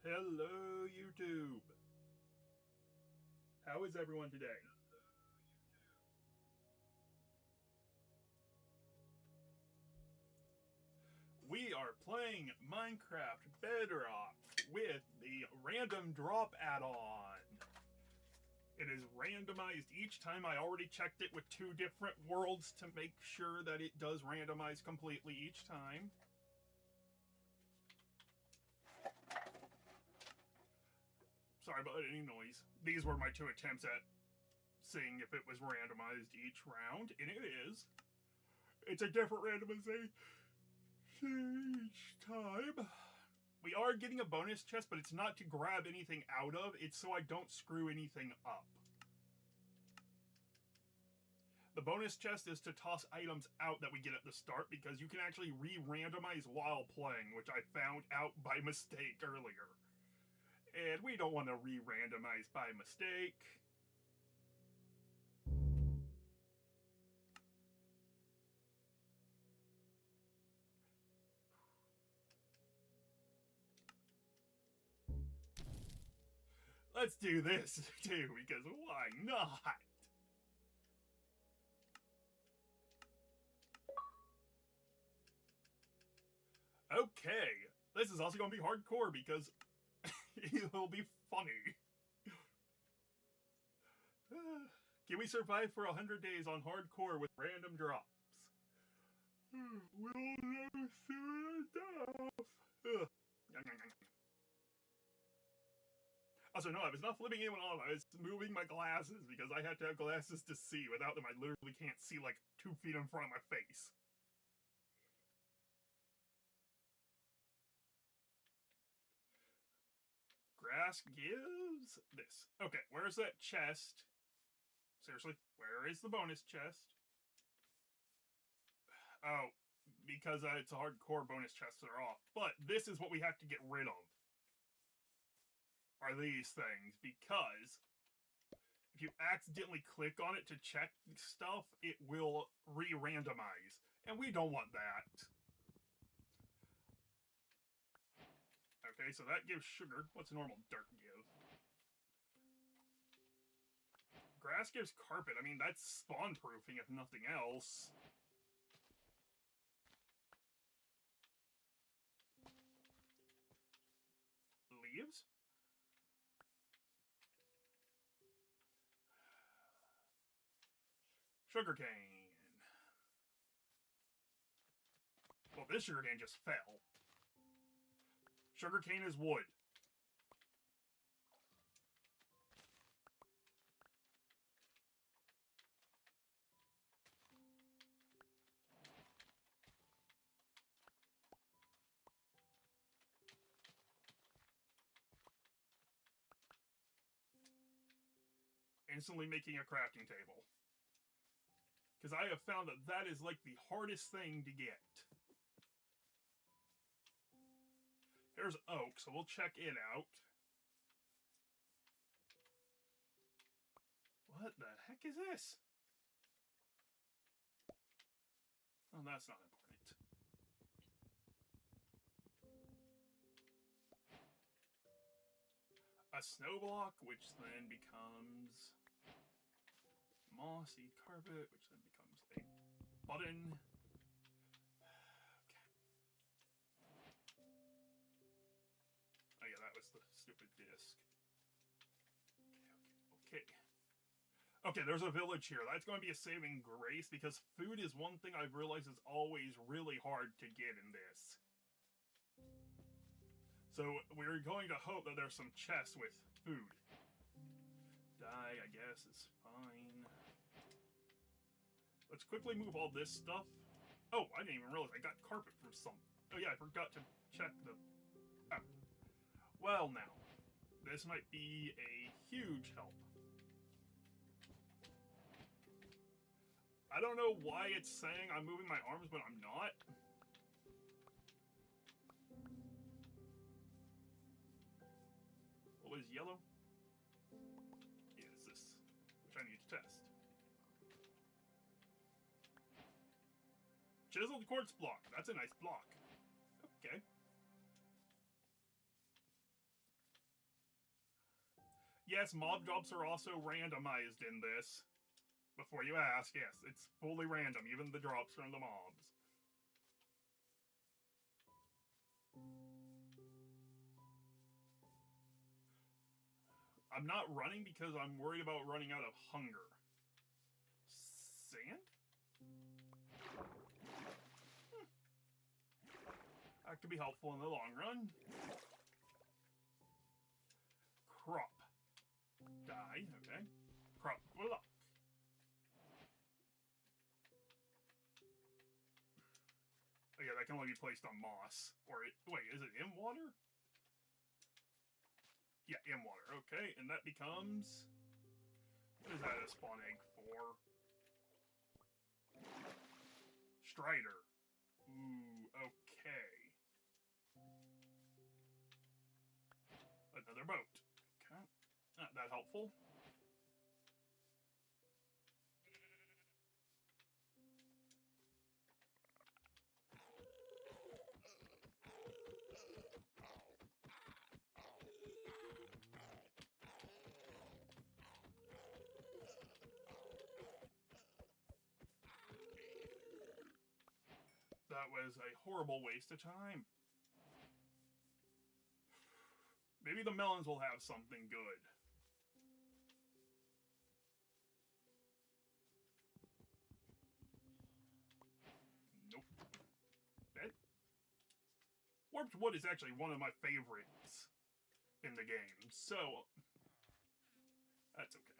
Hello, YouTube. How is everyone today? We are playing Minecraft Bedrock with the random drop add-on. It is randomized each time. I already checked it with 2 different worlds to make sure that it does randomize completely each time. Sorry about any noise. These were my 2 attempts at seeing if it was randomized each round, and it is. It's a different randomization each time. We are getting a bonus chest, but it's not to grab anything out of. It's so I don't screw anything up. The bonus chest is to toss items out that we get at the start, because you can actually re-randomize while playing, which I found out by mistake earlier. And we don't want to re-randomize by mistake. Let's do this too, because why not? Okay, this is also going to be hardcore because it will be funny. Can we survive for 100 days on hardcore with random drops? We'll never see enough. Also, no, I was not flipping anyone off. I was moving my glasses because I had to have glasses to see. Without them, I literally can't see like 2 feet in front of my face. Grass gives this. Okay, where's that chest? Seriously, where is the bonus chest? Oh, because it's a hardcore, bonus chests are off. But this is what we have to get rid of. Are these things, because if you accidentally click on it to check stuff, it will re-randomize, and we don't want that. Okay, so that gives sugar. What's normal dirt give? Grass gives carpet. I mean, that's spawn-proofing if nothing else. Leaves? Sugarcane. Well, this sugarcane just fell. Sugarcane is wood. Instantly making a crafting table. Because I have found that that is like the hardest thing to get. Here's oak, so we'll check it out. What the heck is this? Oh, that's not important. A snow block, which then becomes mossy carpet, which then becomes a button. Okay. Oh yeah, that was the stupid disc. Okay. Okay, there's a village here. That's going to be a saving grace, because food is one thing I've realized is always really hard to get in this. So we're going to hope that there's some chests with food. Dye, I guess, is fine. Let's quickly move all this stuff. Oh, I didn't even realize I got carpet from some. Oh yeah, I forgot to check the... Oh. Well now, this might be a huge help. I don't know why it's saying I'm moving my arms, but I'm not. What was yellow? Yeah, it's this, which I need to test. Chiseled quartz block. That's a nice block. Okay. Yes, mob drops are also randomized in this. Before you ask, yes, it's fully random, even the drops from the mobs. I'm not running because I'm worried about running out of hunger. Sand? That could be helpful in the long run. Crop. Die, okay. Crop block. Oh yeah, that can only be placed on moss. Or wait, is it in water? Yeah, in water. Okay, and that becomes... What is that a spawn egg for? Strider. Ooh, okay. Another boat. Okay. Not that helpful. That was a horrible waste of time. Maybe the melons will have something good. Nope. Bed? Warped wood is actually one of my favorites in the game, so that's okay.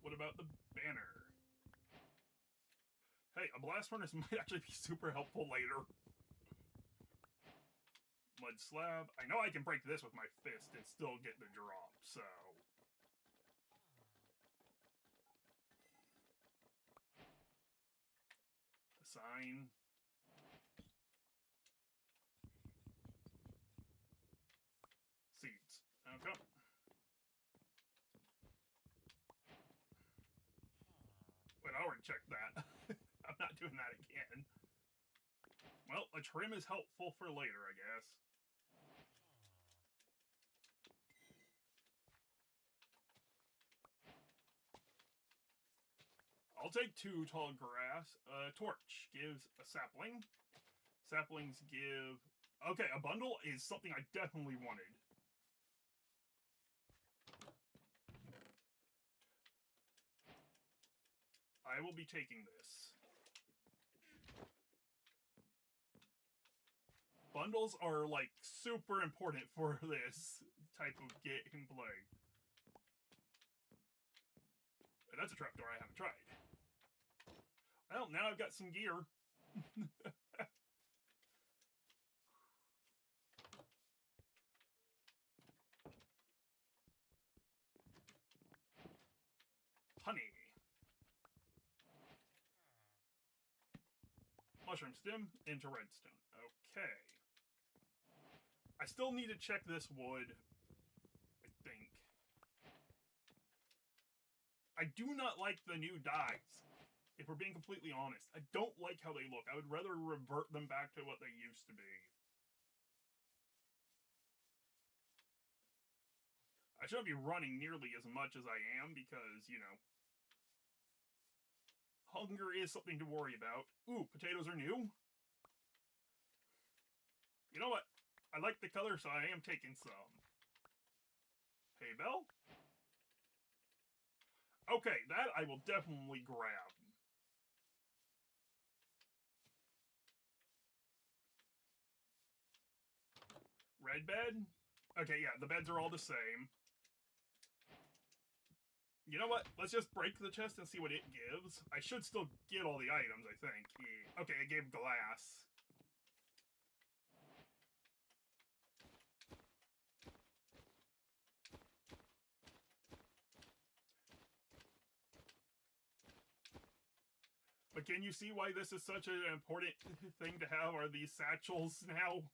What about the banner? Hey, a blast furnace might actually be super helpful later. Mud slab. I know I can break this with my fist and still get the drop, so... Assign. Seeds. Okay. Wait, I already checked that. I'm not doing that again. Well, a trim is helpful for later, I guess. I'll take 2 tall grass. Torch gives a sapling. Saplings give... Okay, a bundle is something I definitely wanted. I will be taking this. Bundles are, like, super important for this type of gameplay. That's a trapdoor I haven't tried. Well, now I've got some gear. Honey. Mushroom stem into redstone. Okay. I still need to check this wood, I think. I do not like the new dyes, if we're being completely honest. I don't like how they look. I would rather revert them back to what they used to be. I shouldn't be running nearly as much as I am because, you know, hunger is something to worry about. Ooh, potatoes are new. You know what? I like the color, so I am taking some. Hay bell? Okay, that I will definitely grab. Red bed? Okay, yeah, the beds are all the same. You know what? Let's just break the chest and see what it gives. I should still get all the items, I think. Yeah. Okay, it gave glass. But can you see why this is such an important thing to have, are these satchels now?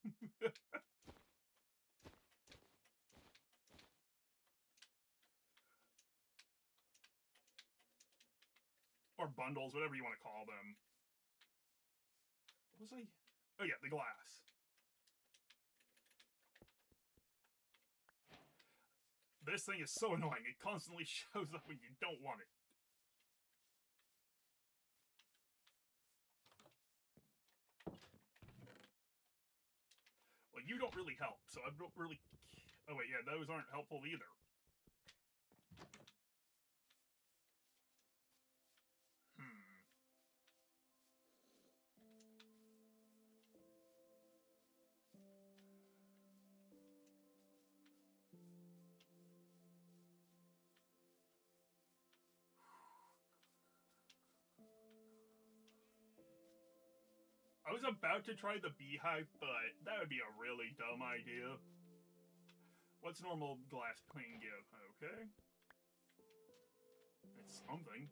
Or bundles, whatever you want to call them. What was I? Oh yeah, the glass. This thing is so annoying. It constantly shows up when you don't want it. Well, you don't really help, so I don't really... Oh, wait, yeah, those aren't helpful either. I was about to try the beehive, but that would be a really dumb idea. What's normal glass pane give? Okay. It's something.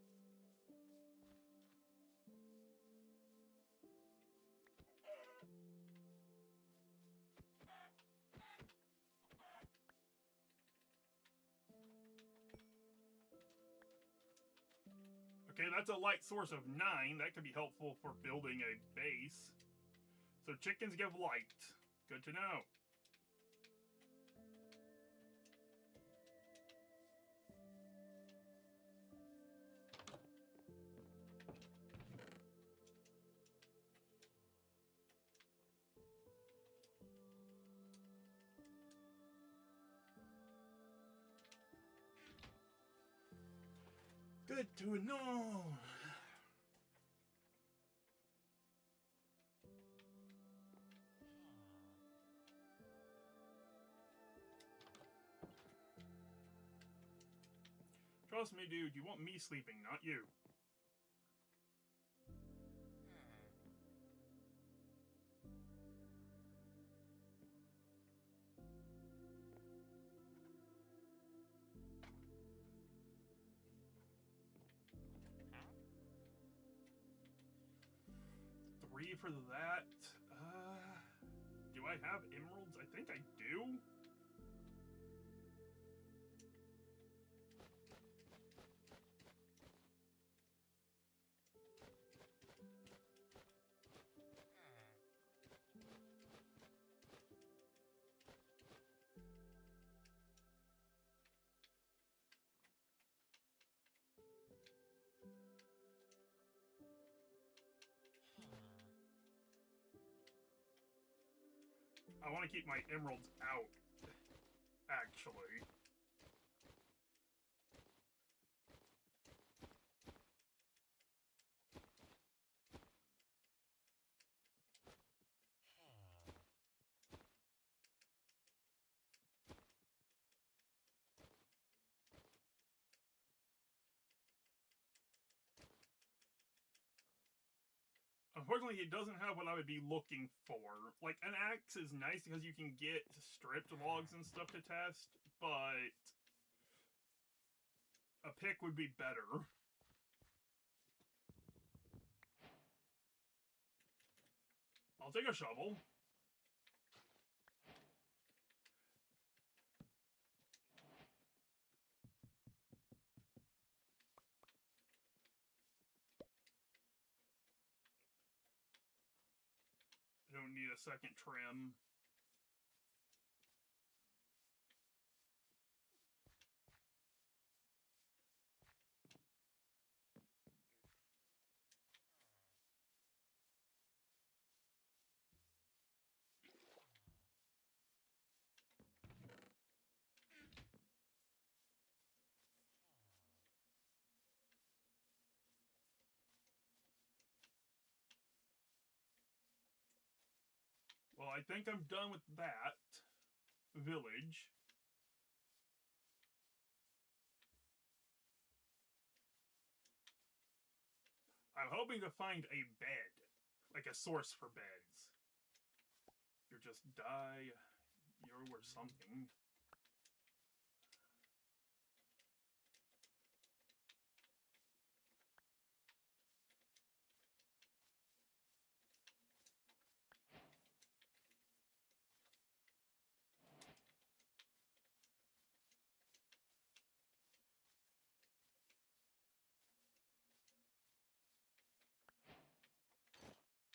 Okay, that's a light source of 9. That could be helpful for building a base. So chickens give light. Good to know. Good to know. Trust me, dude, you want me sleeping, not you. 3 for that. Do I have emeralds? I think I do. I want to keep my emeralds out, actually. Unfortunately, it doesn't have what I would be looking for. Like, an axe is nice because you can get stripped logs and stuff to test, but a pick would be better. I'll take a shovel. I don't need a second trim. Well, I think I'm done with that village. I'm hoping to find a bed, like a source for beds. You just die, you're something.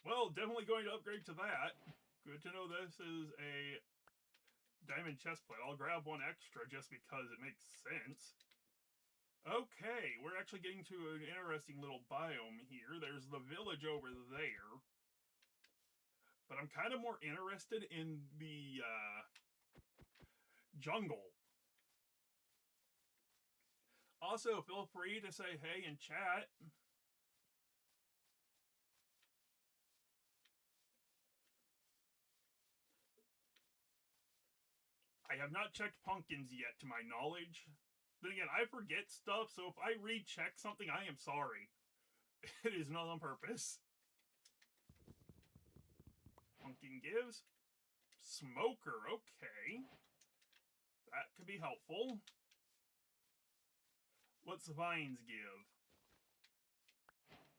Well, definitely going to upgrade to that. Good to know this is a diamond chestplate. I'll grab one extra just because it makes sense. Okay, we're actually getting to an interesting little biome here. There's the village over there. But I'm kind of more interested in the jungle. Also, feel free to say hey in chat. I have not checked pumpkins yet, to my knowledge. Then again, I forget stuff, so if I recheck something, I am sorry. It is not on purpose. Pumpkin gives. Smoker, okay. That could be helpful. What's vines give?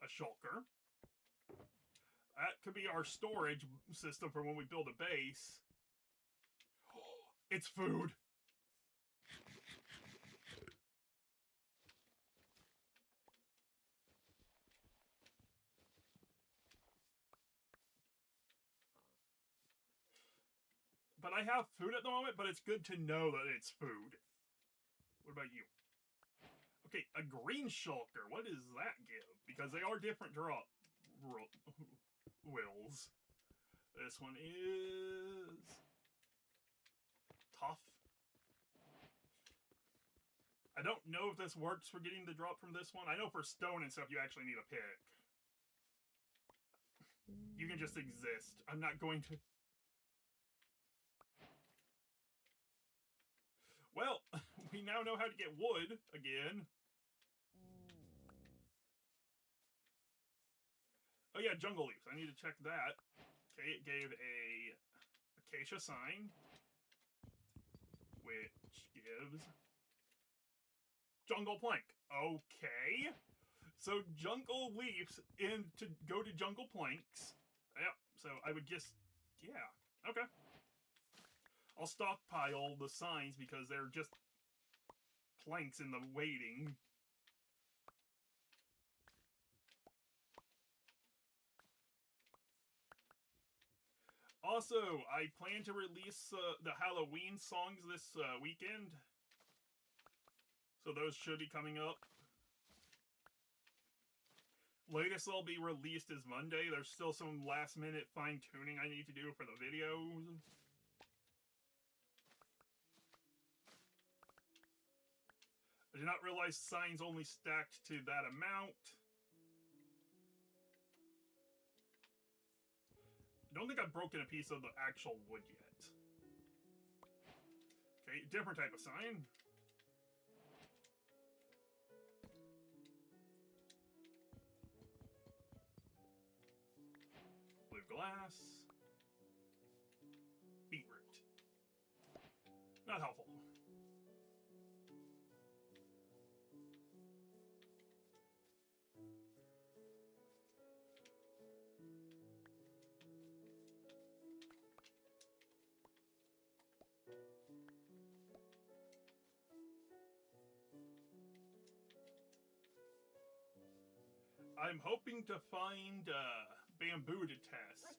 A shulker. That could be our storage system for when we build a base. It's food! But I have food at the moment, but it's good to know that it's food. What about you? Okay, a green shulker. What does that give? Because they are different drop wills. This one is tough. I don't know if this works for getting the drop from this one. I know for stone and stuff you actually need a pick. You can just exist. I'm not going to... Well, we now know how to get wood again. Oh yeah, jungle leaves. I need to check that. Okay, it gave a acacia sign, which gives jungle plank. Okay. So jungle leaves to go to jungle planks. Yep. So I would just, yeah. Okay. I'll stockpile the signs because they're just planks in the waiting. Also, I plan to release the Halloween songs this weekend. So those should be coming up. Latest they'll be released is Monday. There's still some last minute fine tuning I need to do for the videos. I did not realize signs only stacked to that amount. I don't think I've broken a piece of the actual wood yet. Okay, different type of sign. Blue glass. Beetroot. Not helpful. I'm hoping to find bamboo to test.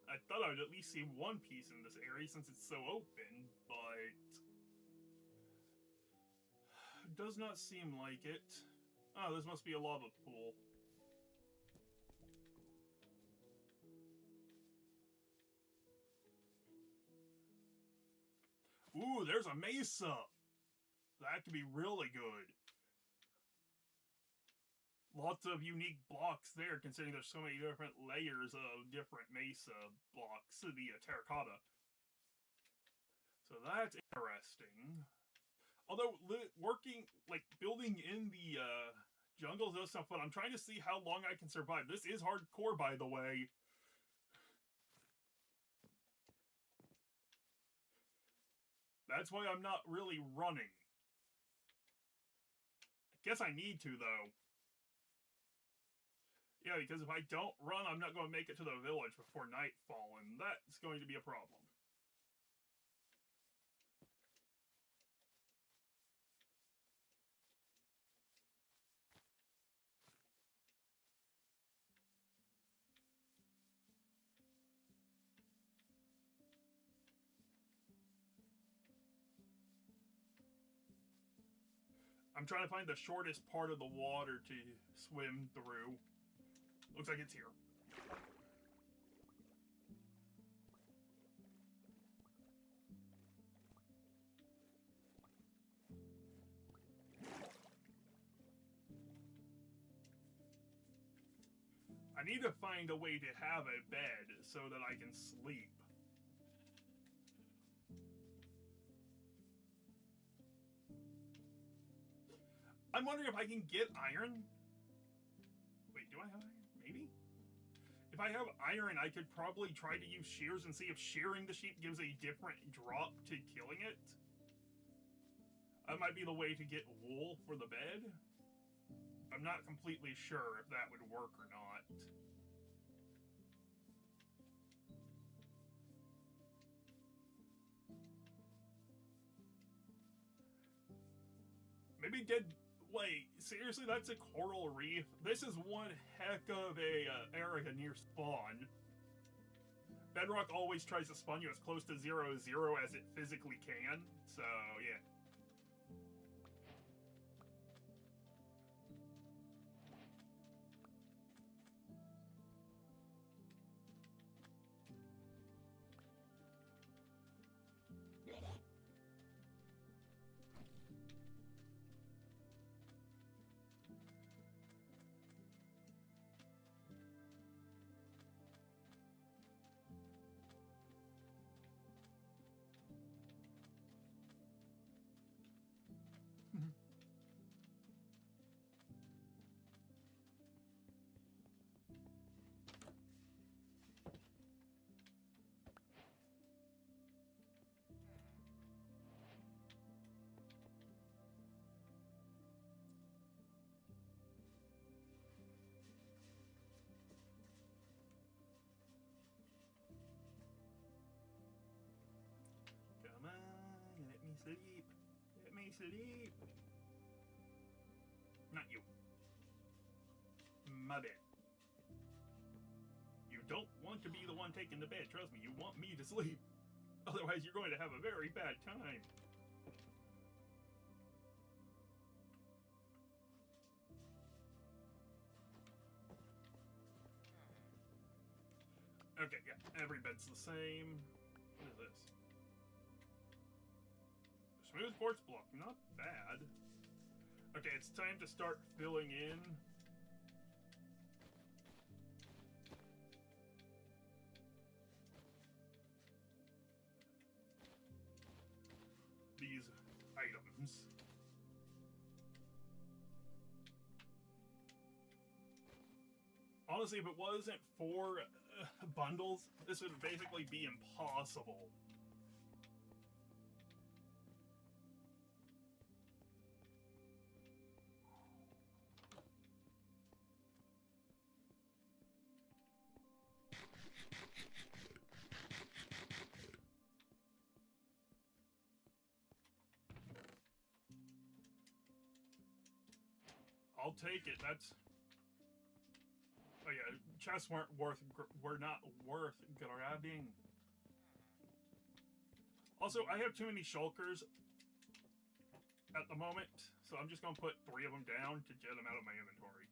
I thought I would at least see one piece in this area since it's so open, but it does not seem like it. Oh, this must be a lava pool. Ooh, there's a mesa! That could be really good. Lots of unique blocks there, considering there's so many different layers of different mesa blocks, the terracotta. So that's interesting. Although, working, like, building in the jungles does stuff, but I'm trying to see how long I can survive. This is hardcore, by the way. That's why I'm not really running. I guess I need to, though. Yeah, because if I don't run, I'm not going to make it to the village before nightfall, and that's going to be a problem. I'm trying to find the shortest part of the water to swim through. Looks like it's here. I need to find a way to have a bed so that I can sleep. I'm wondering if I can get iron. Wait, do I have iron? Maybe? If I have iron, I could probably try to use shears and see if shearing the sheep gives a different drop to killing it. That might be the way to get wool for the bed. I'm not completely sure if that would work or not. Maybe dead... Wait, seriously, that's a coral reef? This is one heck of a area near spawn. Bedrock always tries to spawn you as close to 0-0 as it physically can, so yeah. Come on, let me sleep. Let me sleep. Not you. My bed. You don't want to be the one taking the bed. Trust me, you want me to sleep. Otherwise, you're going to have a very bad time. Okay, yeah, every bed's the same. What is this? Smooth quartz block, not bad. Okay, it's time to start filling in. These items. Honestly, if it wasn't for bundles, this would basically be impossible. I'll take it. That's... Oh yeah, chests were not worth grabbing. Also, I have too many shulkers at the moment, so I'm just gonna put 3 of them down to get them out of my inventory.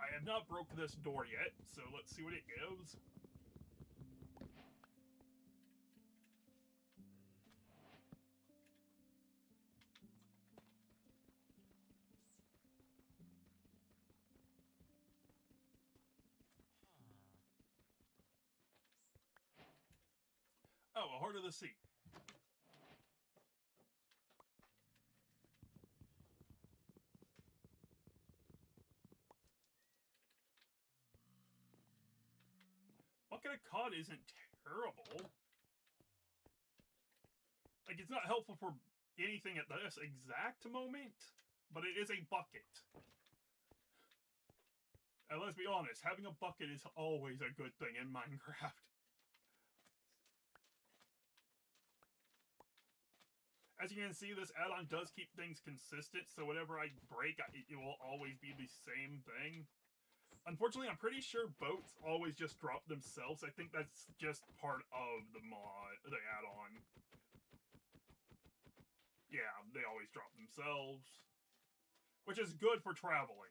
I have not broke this door yet, so let's see what it gives. Oh, a Heart of the Sea. Bucket of cod isn't terrible. Like, it's not helpful for anything at this exact moment, but it is a bucket. And let's be honest, having a bucket is always a good thing in Minecraft. As you can see, this add-on does keep things consistent, so whatever I break, it will always be the same thing. Unfortunately, I'm pretty sure boats always just drop themselves. I think that's just part of the mod, the add-on. Yeah, they always drop themselves, which is good for traveling.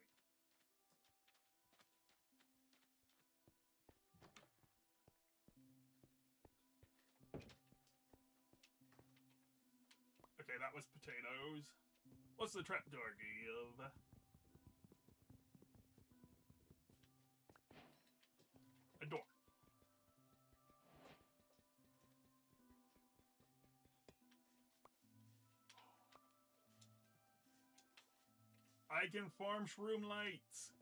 Okay, that was potatoes. What's the trapdoor give? A door. I can farm shroom lights.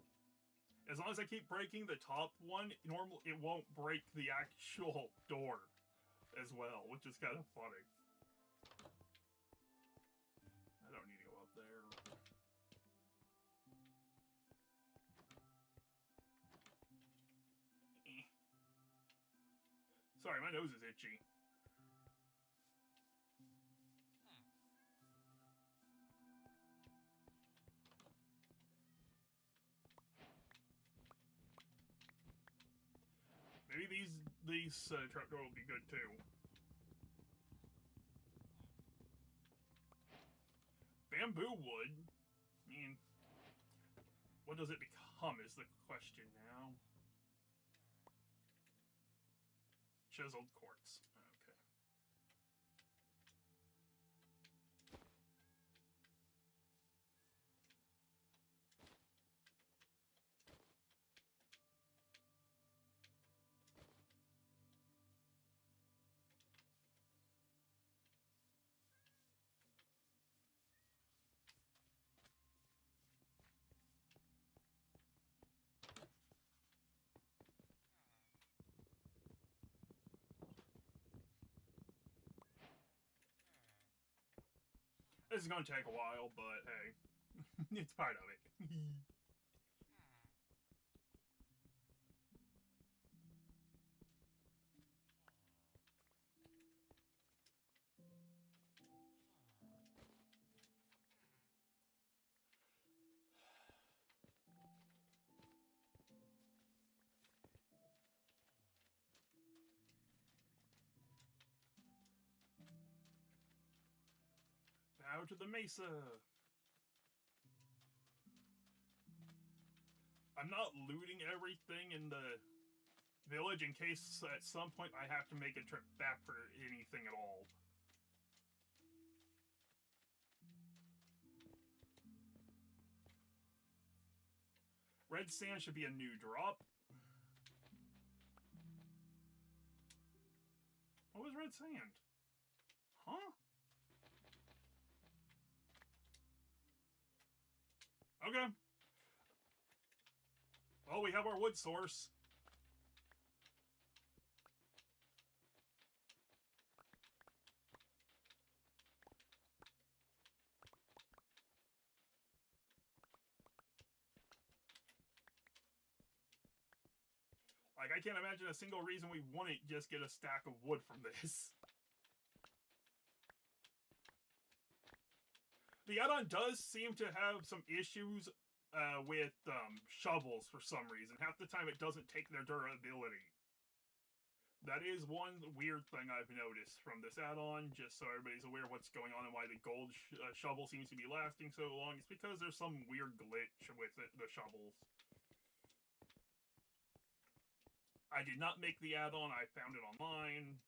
As long as I keep breaking the top one, it won't break the actual door as well, which is kind of funny. I don't need to go up there. Sorry, my nose is itchy. Maybe these trapdoor will be good too. Bamboo wood? I mean, what does it become is the question now. Chiseled quartz. Okay. This is going to take a while, but hey, it's part of it. Bow to the mesa. I'm not looting everything in the village in case at some point I have to make a trip back for anything at all. Red sand should be a new drop. What was red sand? Huh? Okay. Well, we have our wood source. Like, I can't imagine a single reason we wouldn't just get a stack of wood from this. The add-on does seem to have some issues with shovels for some reason. Half the time it doesn't take their durability. That is one weird thing I've noticed from this add-on, just so everybody's aware of what's going on and why the gold shovel seems to be lasting so long. It's because there's some weird glitch with the shovels. I did not make the add-on, I found it online.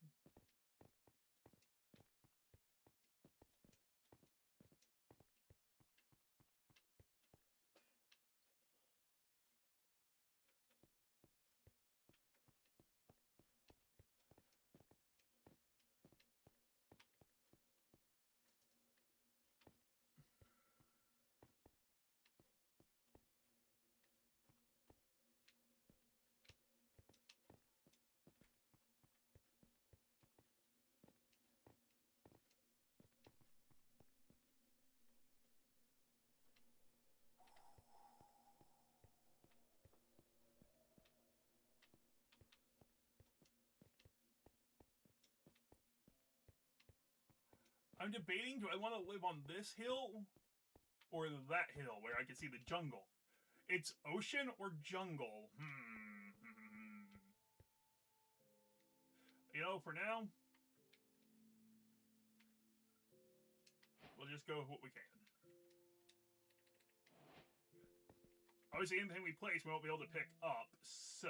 I'm debating, do I want to live on this hill or that hill where I can see the jungle? It's ocean or jungle? You know, for now, we'll just go with what we can. Obviously, anything we place, we won't be able to pick up, so...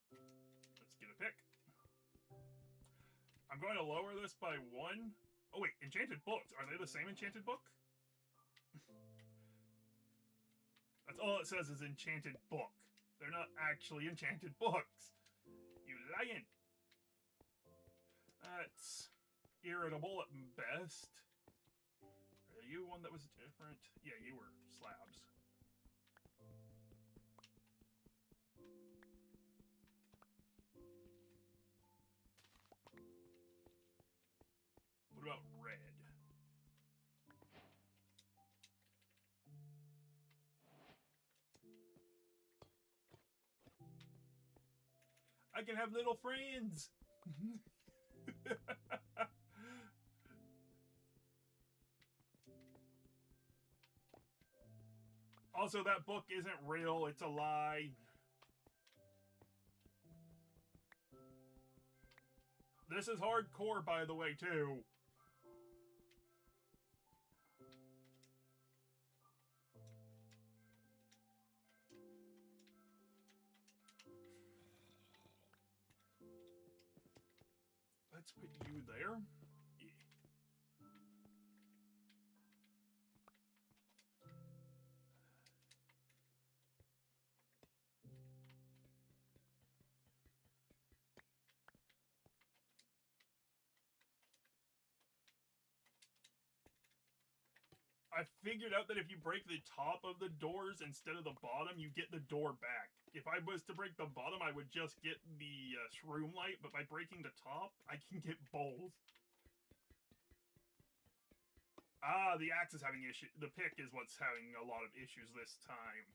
let's get a pick. I'm going to lower this by 1. Oh wait, enchanted books. Are they the same enchanted book? That's all it says is enchanted book. They're not actually enchanted books. You lying. That's irritable at best. Are you one that was different? Yeah, you were slabs. What about red? I can have little friends. Also, that book isn't real. It's a lie. This is hardcore, by the way, too. Let's put you there. Yeah. I figured out that if you break the top of the doors instead of the bottom, you get the door back. If I was to break the bottom, I would just get the shroom light, but by breaking the top, I can get both. Ah, the axe is having issues. The pick is what's having a lot of issues this time.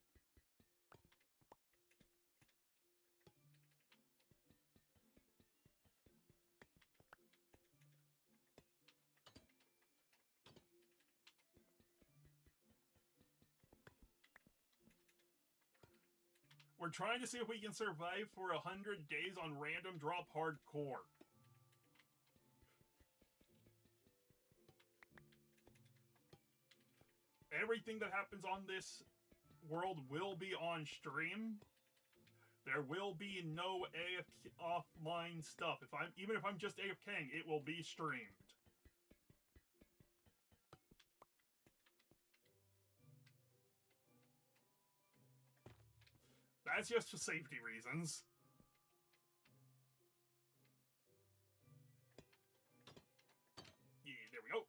We're trying to see if we can survive for 100 days on random drop hardcore. Everything that happens on this world will be on stream. There will be no AFK offline stuff. Even if I'm just AFKing, it will be streamed. That's just for safety reasons. Yeah, there we go.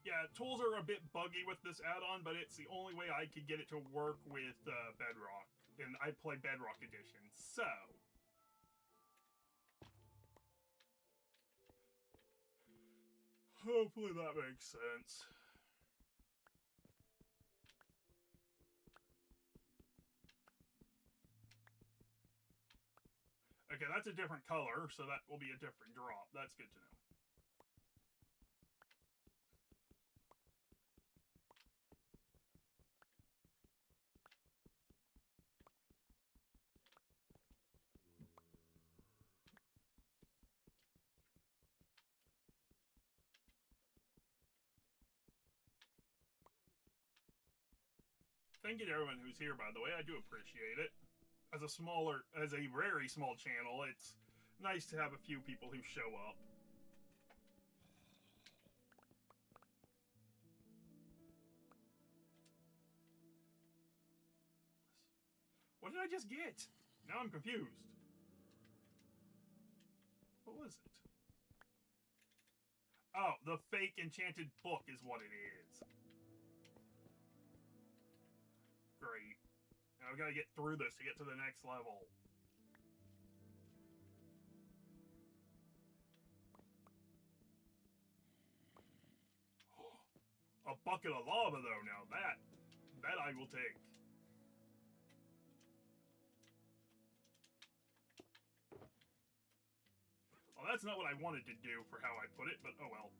Yeah, tools are a bit buggy with this add-on, but it's the only way I could get it to work with Bedrock. And I play Bedrock Edition, so... hopefully that makes sense. Okay, that's a different color, so that will be a different drop. That's good to know. Thank you to everyone who's here, by the way. I do appreciate it. As a very small channel, it's nice to have a few people who show up. What did I just get? Now I'm confused. What was it? Oh, the fake enchanted book is what it is. Great. Now we gotta get through this to get to the next level. A bucket of lava, though. Now that I will take. Well, that's not what I wanted to do for how I put it, but oh well.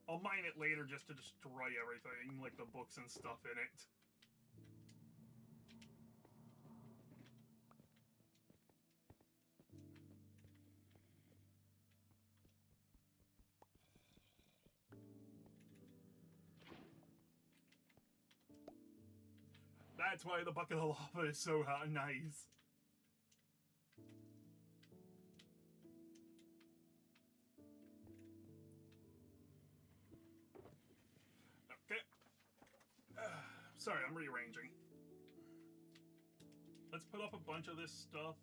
I'll mine it later just to destroy everything, like the books and stuff in it. That's why the bucket of lava is so nice. Okay. Sorry, I'm rearranging. Let's put up a bunch of this stuff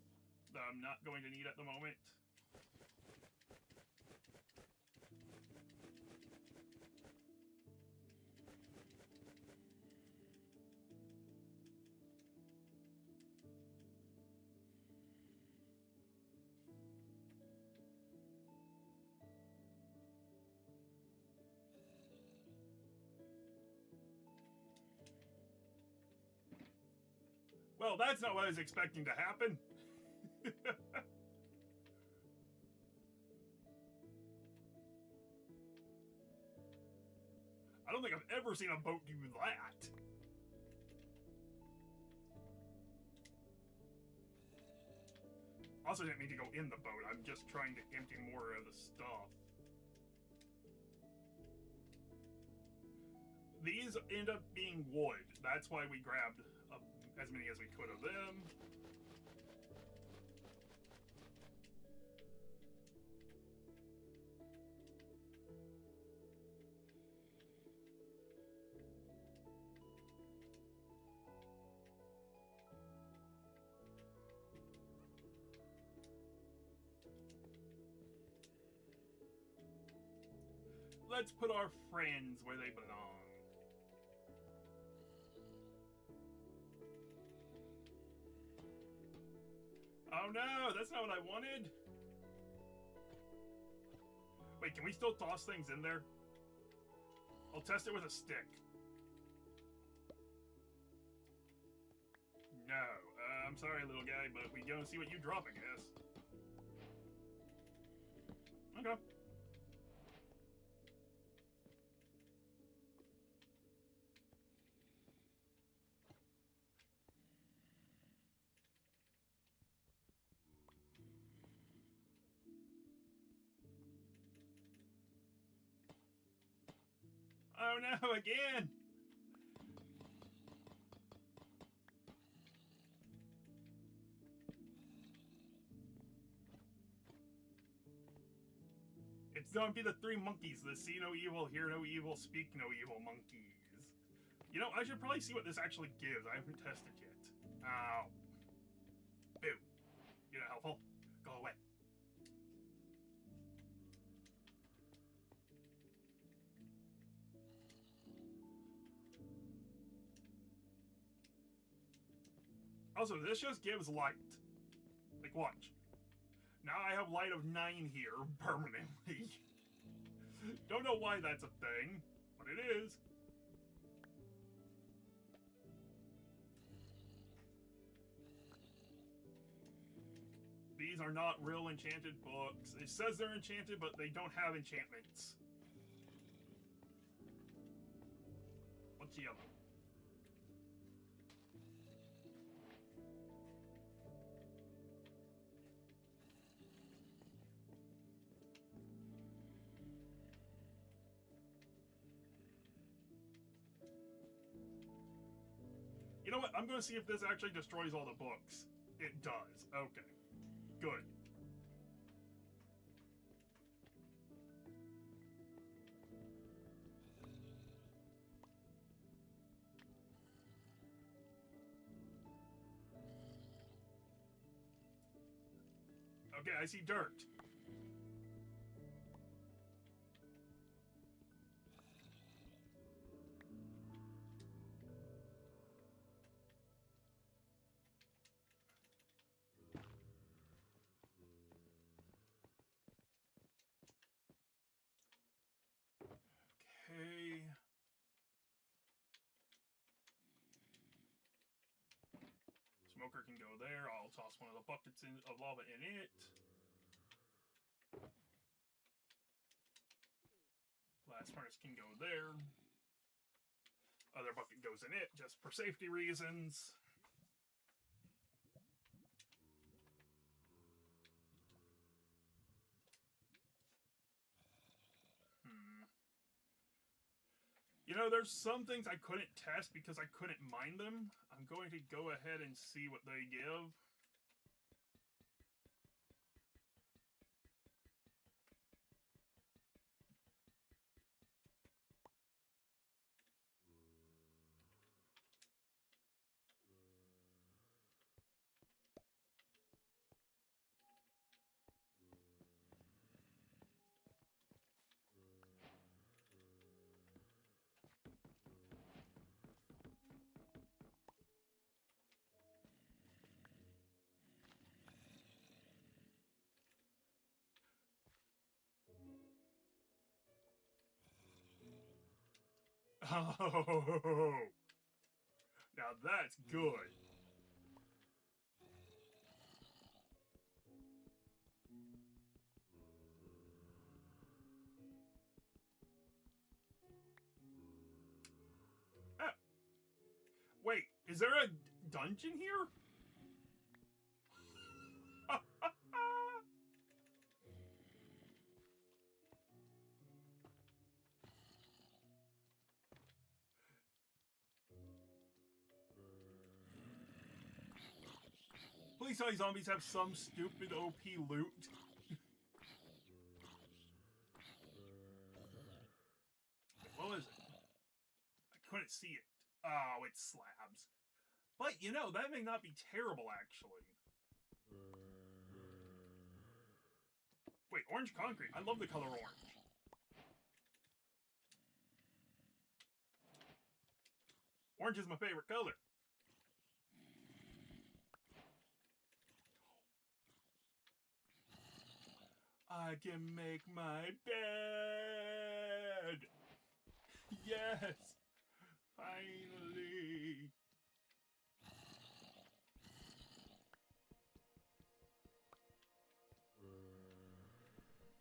that I'm not going to need at the moment. Well, that's not what I was expecting to happen. I don't think I've ever seen a boat do that. Also didn't mean to go in the boat. I'm just trying to empty more of the stuff. These end up being wood. That's why we grabbed as many as we could of them. Let's put our friends where they belong. Oh no, that's not what I wanted. Wait, can we still toss things in there? I'll test it with a stick. No, I'm sorry, little guy, but we gonna see what you drop, I guess. Okay. Oh no, again! It's don't be the three monkeys, the see no evil, hear no evil, speak no evil monkeys. You know, I should probably see what this actually gives. I haven't tested yet. Ow. Boo. You're not helpful. Go away. Also, this just gives light. Like, watch. Now I have light of 9 here, permanently. Don't know why that's a thing, but it is. These are not real enchanted books. It says they're enchanted, but they don't have enchantments. What's yellow? You know what? I'm going to see if this actually destroys all the books. It does. Okay. Good. Okay, I see dirt. Okay. Smoker can go there. I'll toss one of the buckets of lava in it. Blast furnace can go there. Other bucket goes in it, just for safety reasons. You know, there's some things I couldn't test because I couldn't mine them. I'm going to go ahead and see what they give. Oh, now that's good. Ah, wait, is there a dungeon here? Please tell me zombies have some stupid OP loot. What was it? I couldn't see it. Oh, it's slabs. But, you know, that may not be terrible, actually. Wait, orange concrete. I love the color orange. Orange is my favorite color. I can make my bed. Yes. Finally.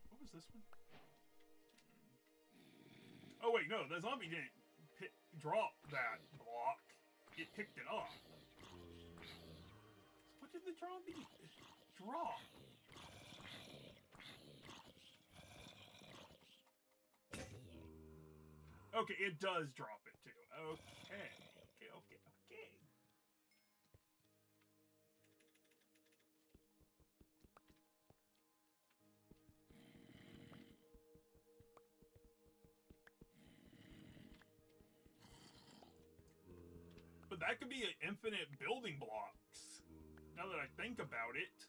What was this one? Oh wait, no, the zombie didn't drop that block. It picked it up. What did the zombie drop? Okay, it does drop it too. Okay. But that could be an infinite building blocks. Now that I think about it.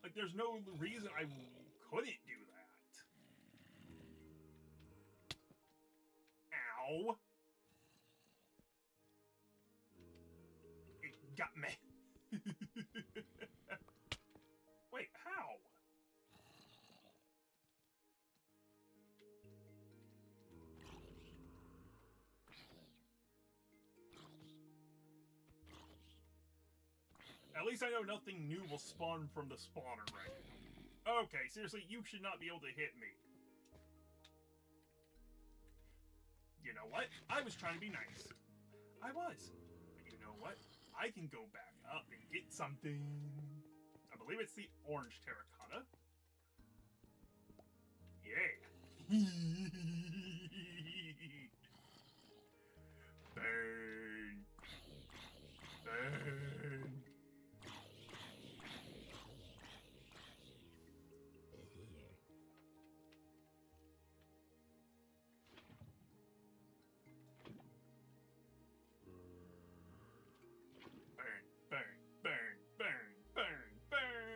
Like, there's no reason I couldn't do that. Ow. It got me. Wait, how? At least I know nothing new will spawn from the spawner right now. Okay, seriously, you should not be able to hit me. You know what? I was trying to be nice. I was. But you know what? I can go back up and get something. I believe it's the orange terracotta. Yeah. Burn. Burn. Burn, burn, burn, burn, burn, burn.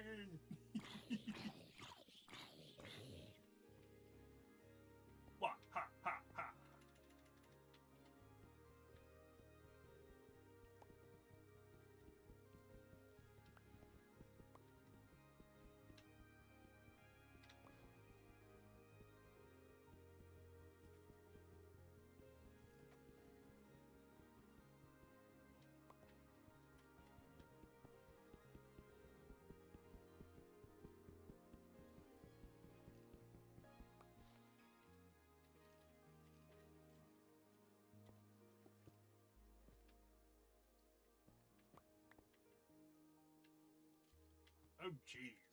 Oh, jeez.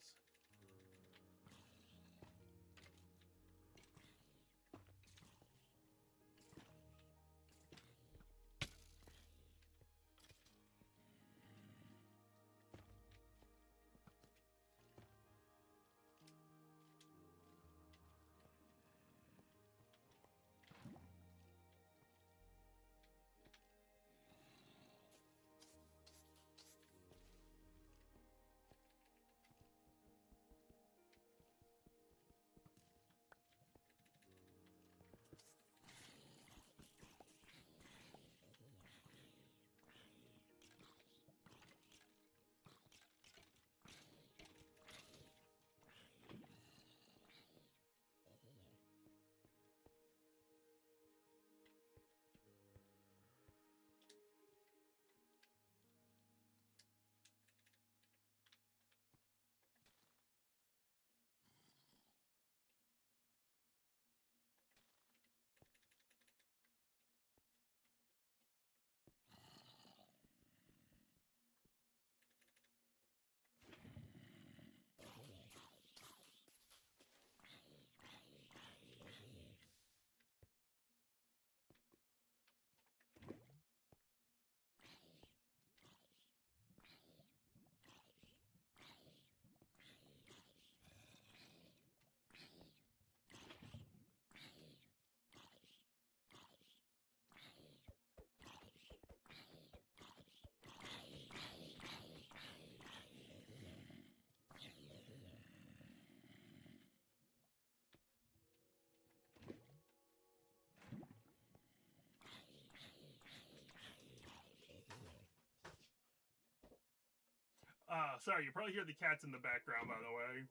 Sorry, you probably hear the cats in the background, by the way.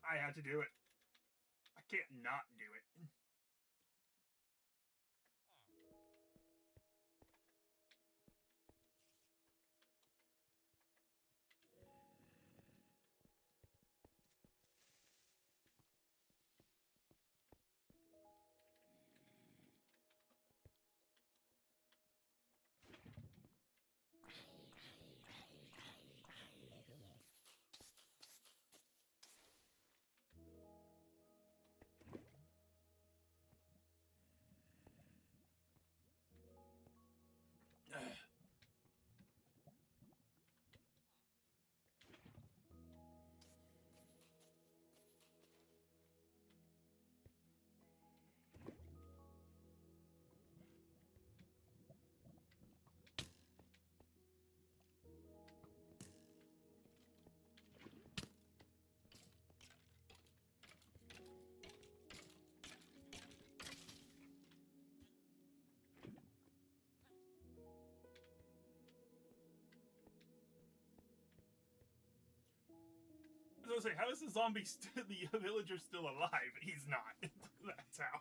I had to do it. I can't not do it. I was gonna say, how is the zombie, the villager still alive? He's not. That's how.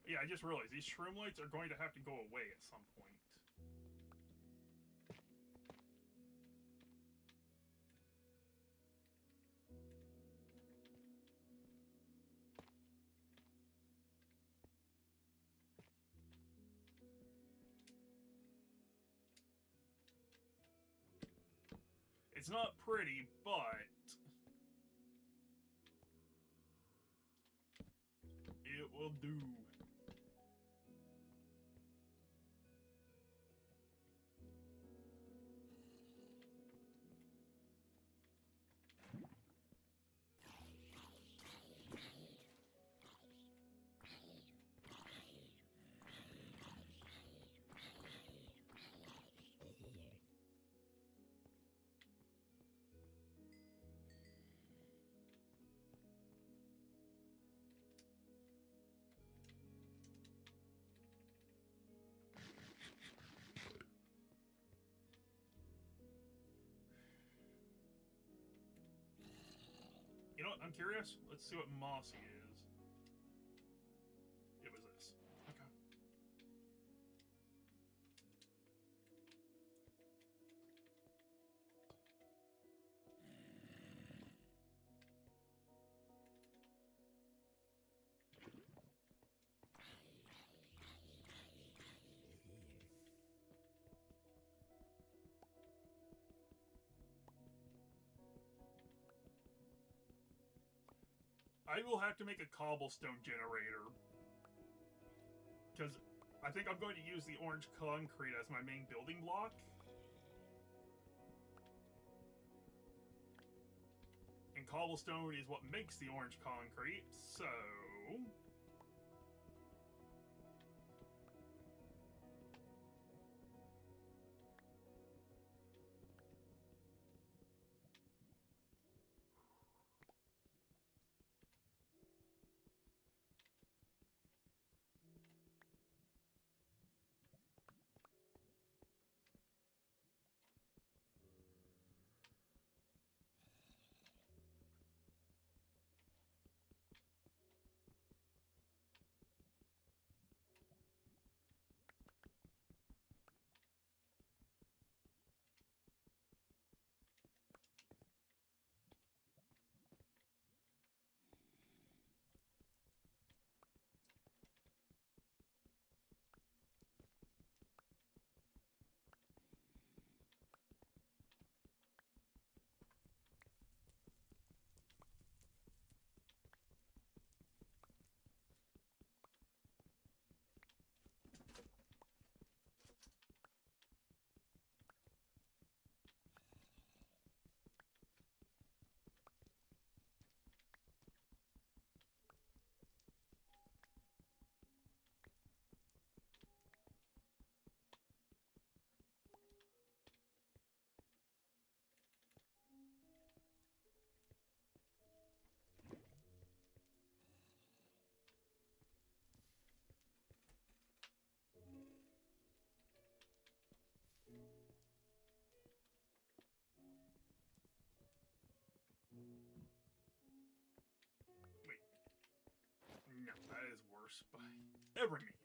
Yeah, I just realized these shroom lights are going to have to go away at some point. It's not pretty, but it will do. You know what? I'm curious. Let's see what mossy is. It was this. Okay. I will have to make a cobblestone generator. Because I think I'm going to use the orange concrete as my main building block. And cobblestone is what makes the orange concrete, so... Wait. No, that is worse by every means.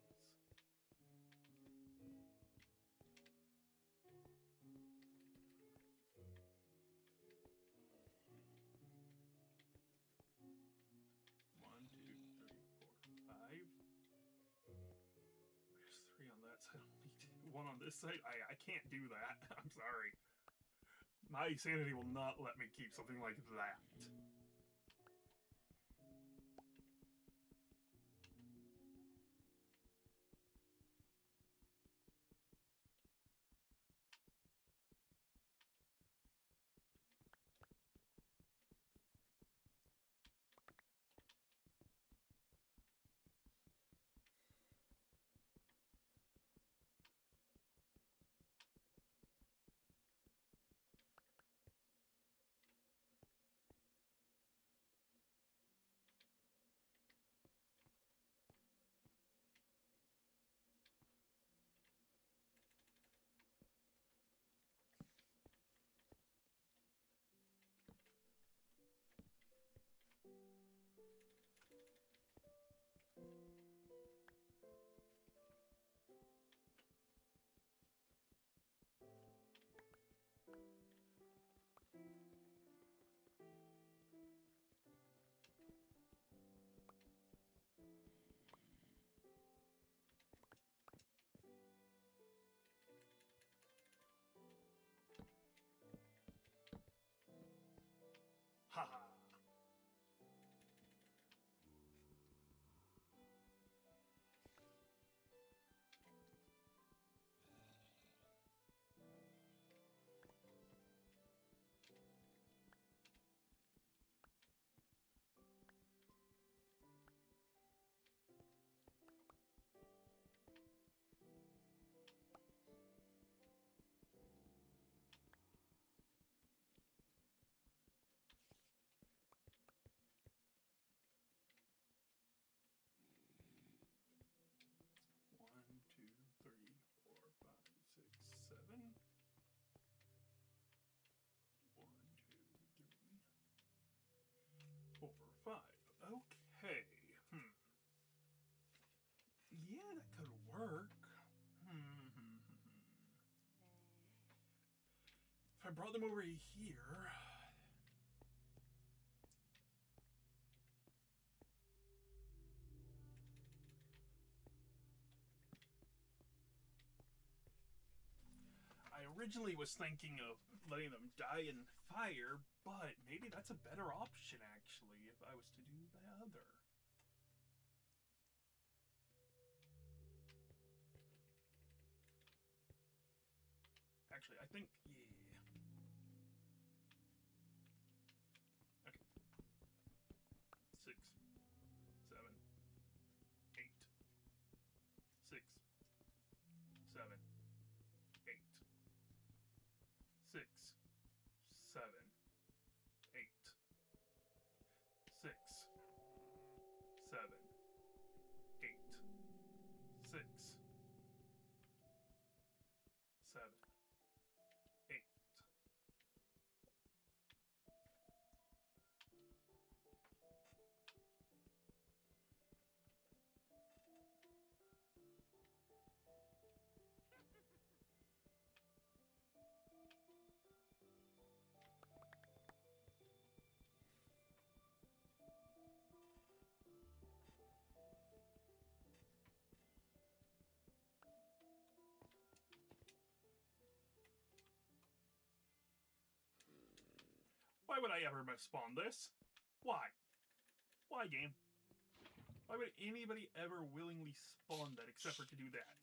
One, two, three, four, five. There's three on that side, only two. One on this side. I can't do that. I'm sorry. My sanity will not let me keep something like that. brought them over here. I originally was thinking of letting them die in fire, but maybe that's a better option, actually, if I was to do the other. Actually, I think, yeah. Okay. 6, 7, 8. 6, 7, 8. 6, 7, 8. 6, 7, 8. 6, 7, 8. Why would I ever spawn this? Why? Why, game? Why would anybody ever willingly spawn that except for to do that?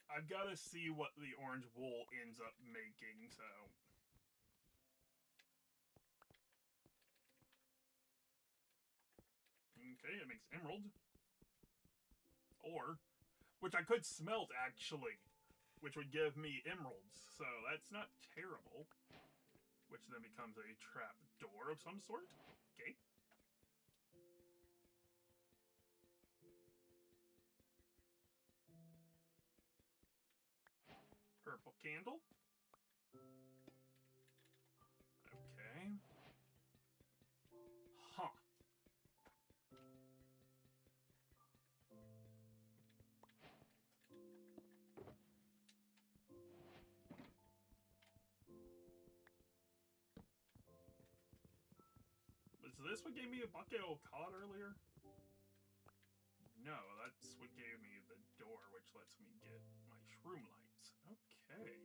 I've got to see what the orange wool ends up making, so... Okay, it makes emerald. Or, which I could smelt, actually, which would give me emeralds, so that's not terrible. Which then becomes a trap door of some sort. Okay. Purple candle. Okay. Huh. Was this what gave me a bucket of cod earlier? No, that's what gave me the door, which lets me get my shroom lights. Okay.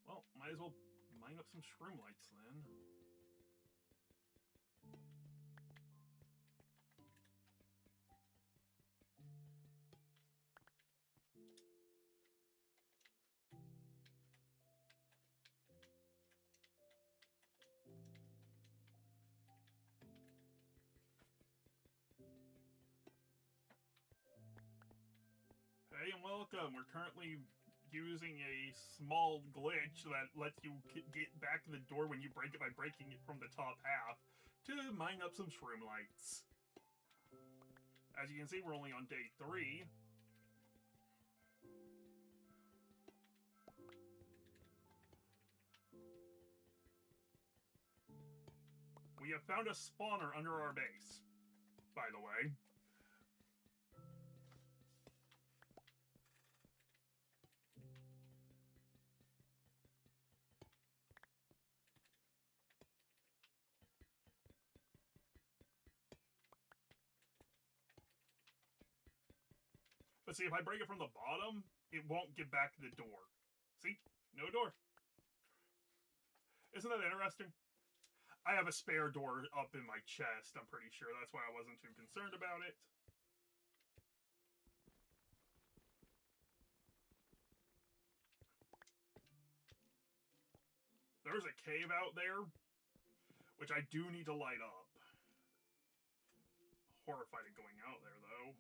Well, might as well mine up some shroom lights then. Hey and welcome. We're currently using a small glitch that lets you get back in the door when you break it by breaking it from the top half to mine up some shroom lights. As you can see, we're only on day 3. We have found a spawner under our base, by the way. But see, if I break it from the bottom, it won't get back to the door. See? No door. Isn't that interesting? I have a spare door up in my chest, I'm pretty sure. That's why I wasn't too concerned about it. There's a cave out there, which I do need to light up. Horrified of going out there, though.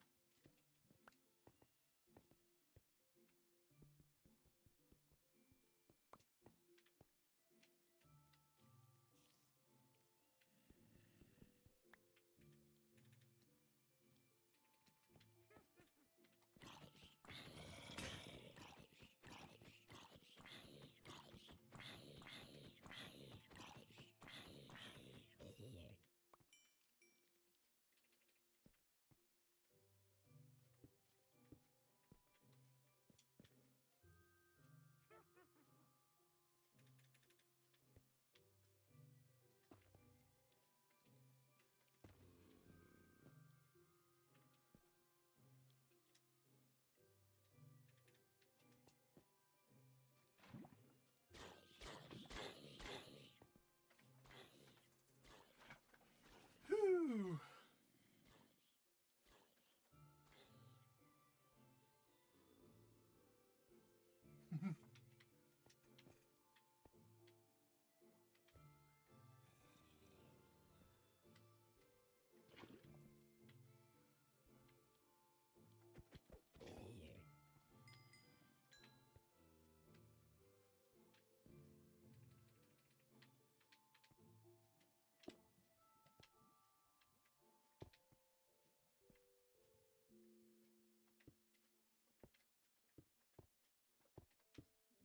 Whew.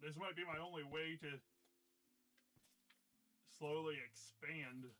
This might be my only way to slowly expand.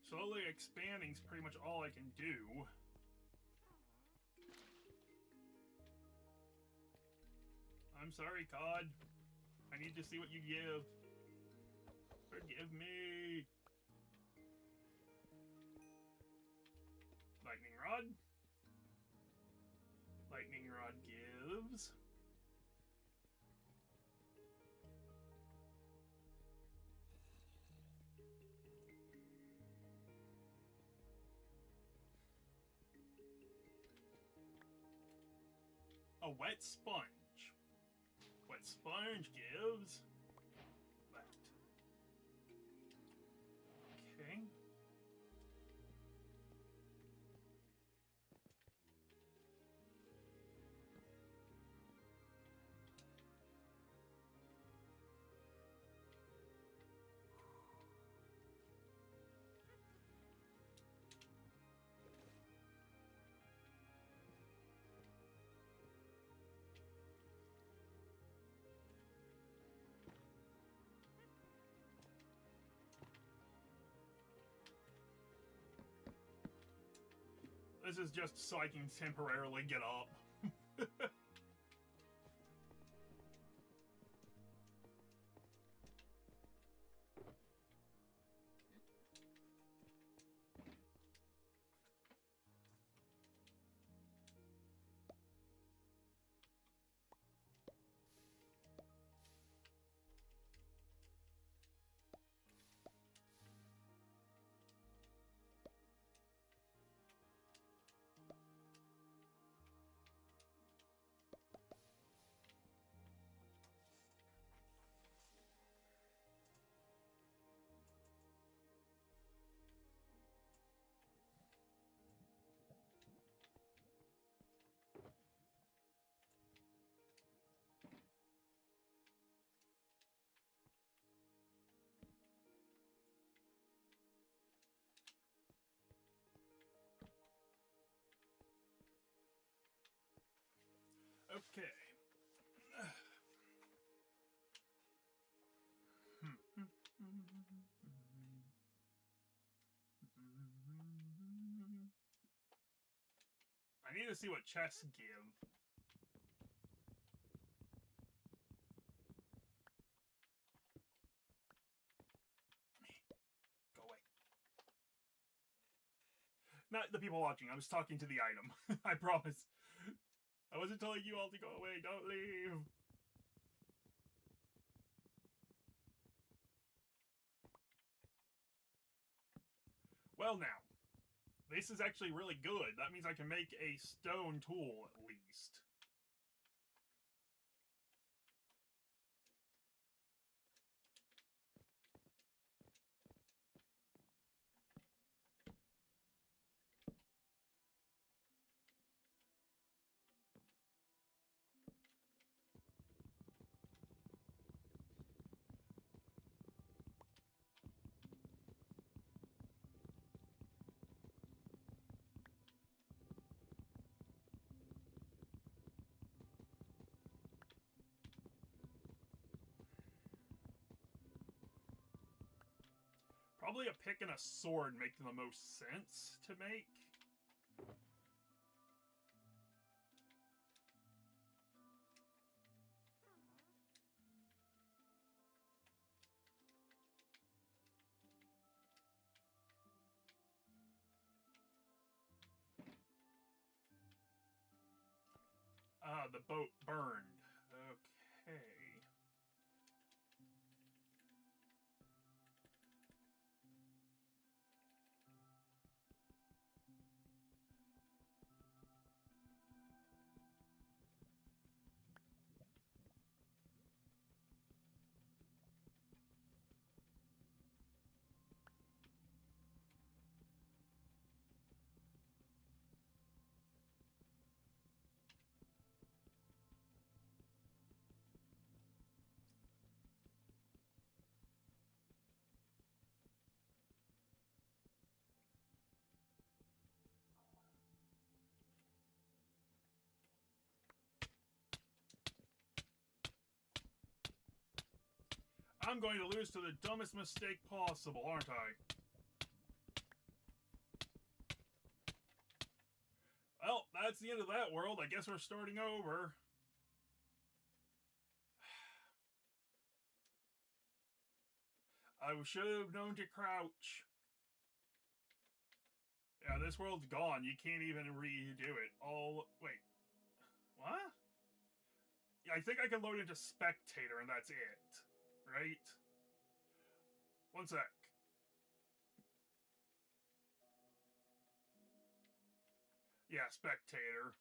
Slowly expanding is pretty much all I can do. I'm sorry, COD. I need to see what you give. Forgive me. Lightning rod. rod gives. A wet sponge. Wet sponge gives that. Okay. This is just so I can temporarily get up. Okay. I need to see what chests give. Go away. Not the people watching, I was talking to the item. I promise. I wasn't telling you all to go away, don't leave. Well now, this is actually really good. That means I can make a stone tool at least. Probably a pick and a sword make the most sense to make. The boat burned. Okay. I'm going to lose to the dumbest mistake possible, aren't I? Well, that's the end of that world. I guess we're starting over. I should have known to crouch. Yeah, this world's gone. You can't even redo it. Oh, wait. What? Yeah, I think I can load into spectator and that's it. Right? One sec. Yeah, spectator.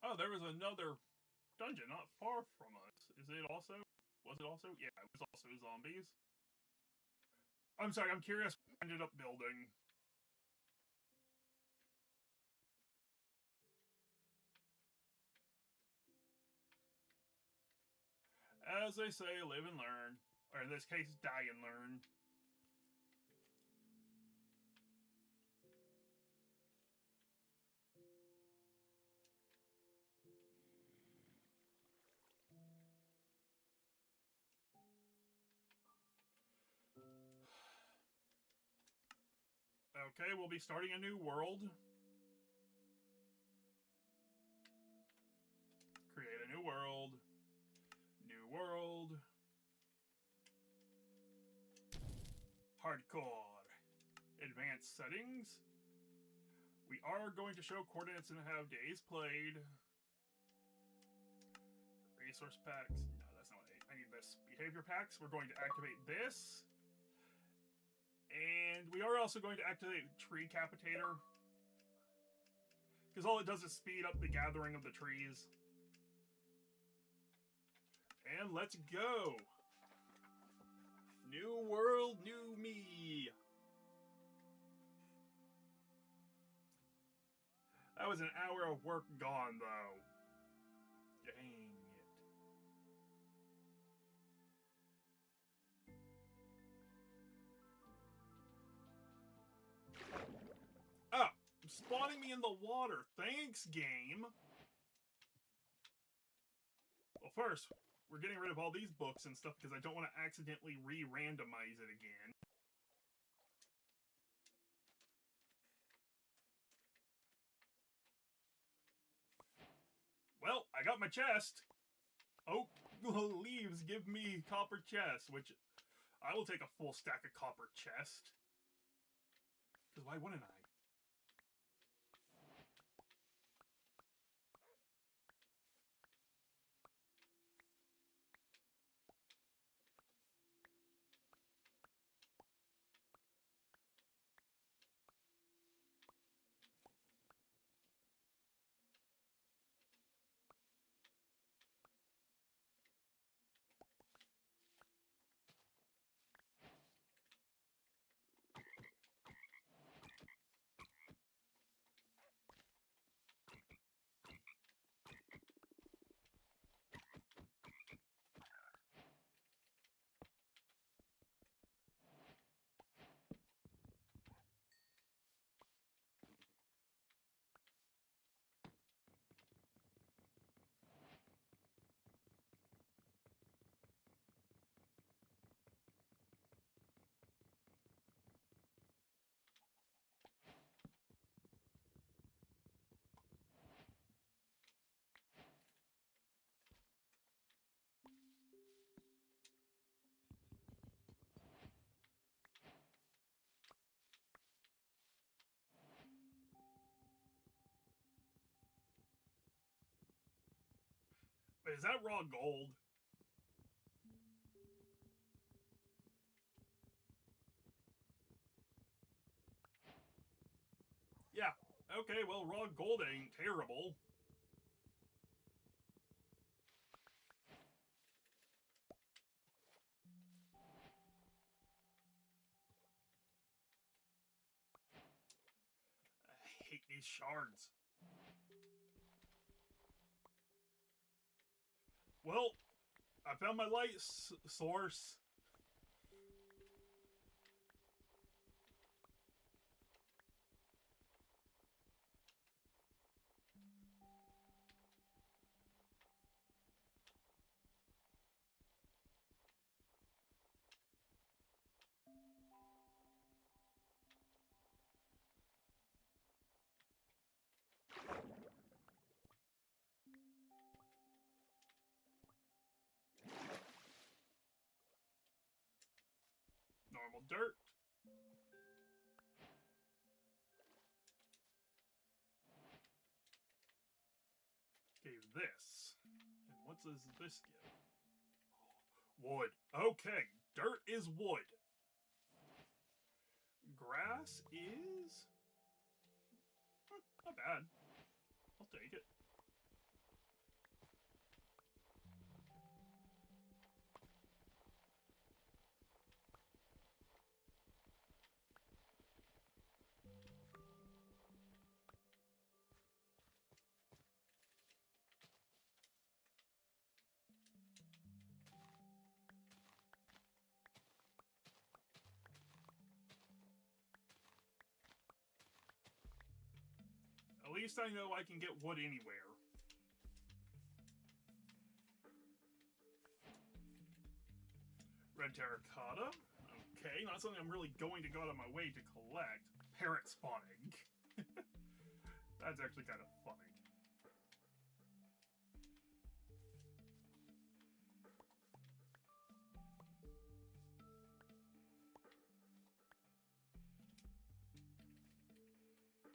Oh, there was another dungeon not far from us. Is it also? Was it also? Yeah, it was also zombies. I'm sorry, I'm curious what I ended up building. As they say, live and learn. Or in this case, die and learn. Okay, we'll be starting a new world. Create a new world. New world. Hardcore. Advanced settings. We are going to show coordinates and have days played. Resource packs. No, that's not what I need. This. Behavior packs. We're going to activate this. And we are also going to activate Tree Capitator. Because all it does is speed up the gathering of the trees. And let's go! New world, new me! That was an hour of work gone, though. Dang it. Ah! Spawning me in the water. Thanks, game! Well, first, we're getting rid of all these books and stuff because I don't want to accidentally re-randomize it again. Well, I got my chest. Oak leaves give me copper chest, which I will take a full stack of copper chest. Because why wouldn't I? Wait, is that raw gold? Yeah. Okay, well, raw gold ain't terrible. I hate these shards. Well, I found my light source. normal dirt. Gave this. And what does this give? Wood. Okay, dirt is wood. Grass is... not bad. I'll take it. At least I know I can get wood anywhere. Red terracotta. Okay, not something I'm really going to go out of my way to collect. Parrot spawning. That's actually kind of funny.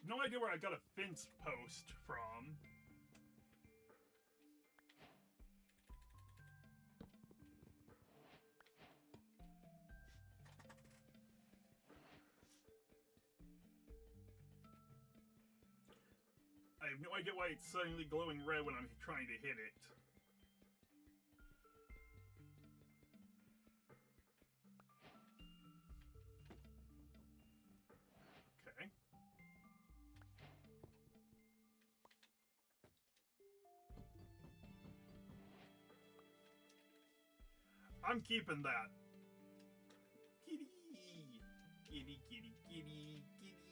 No idea where I got a fence post from. I have no idea why it's suddenly glowing red when I'm trying to hit it. Okay. I'm keeping that. Kitty! Kitty, kitty, kitty, kitty.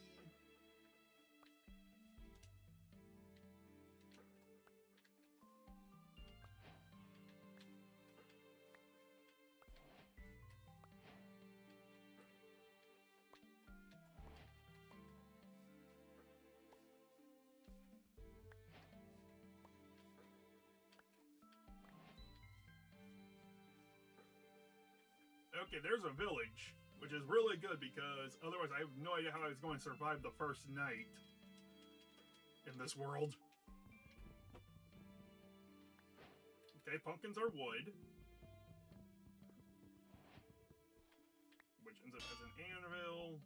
Okay, there's a village, which is really good because otherwise I have no idea how I was going to survive the first night in this world. Okay, pumpkins are wood, which ends up as an anvil.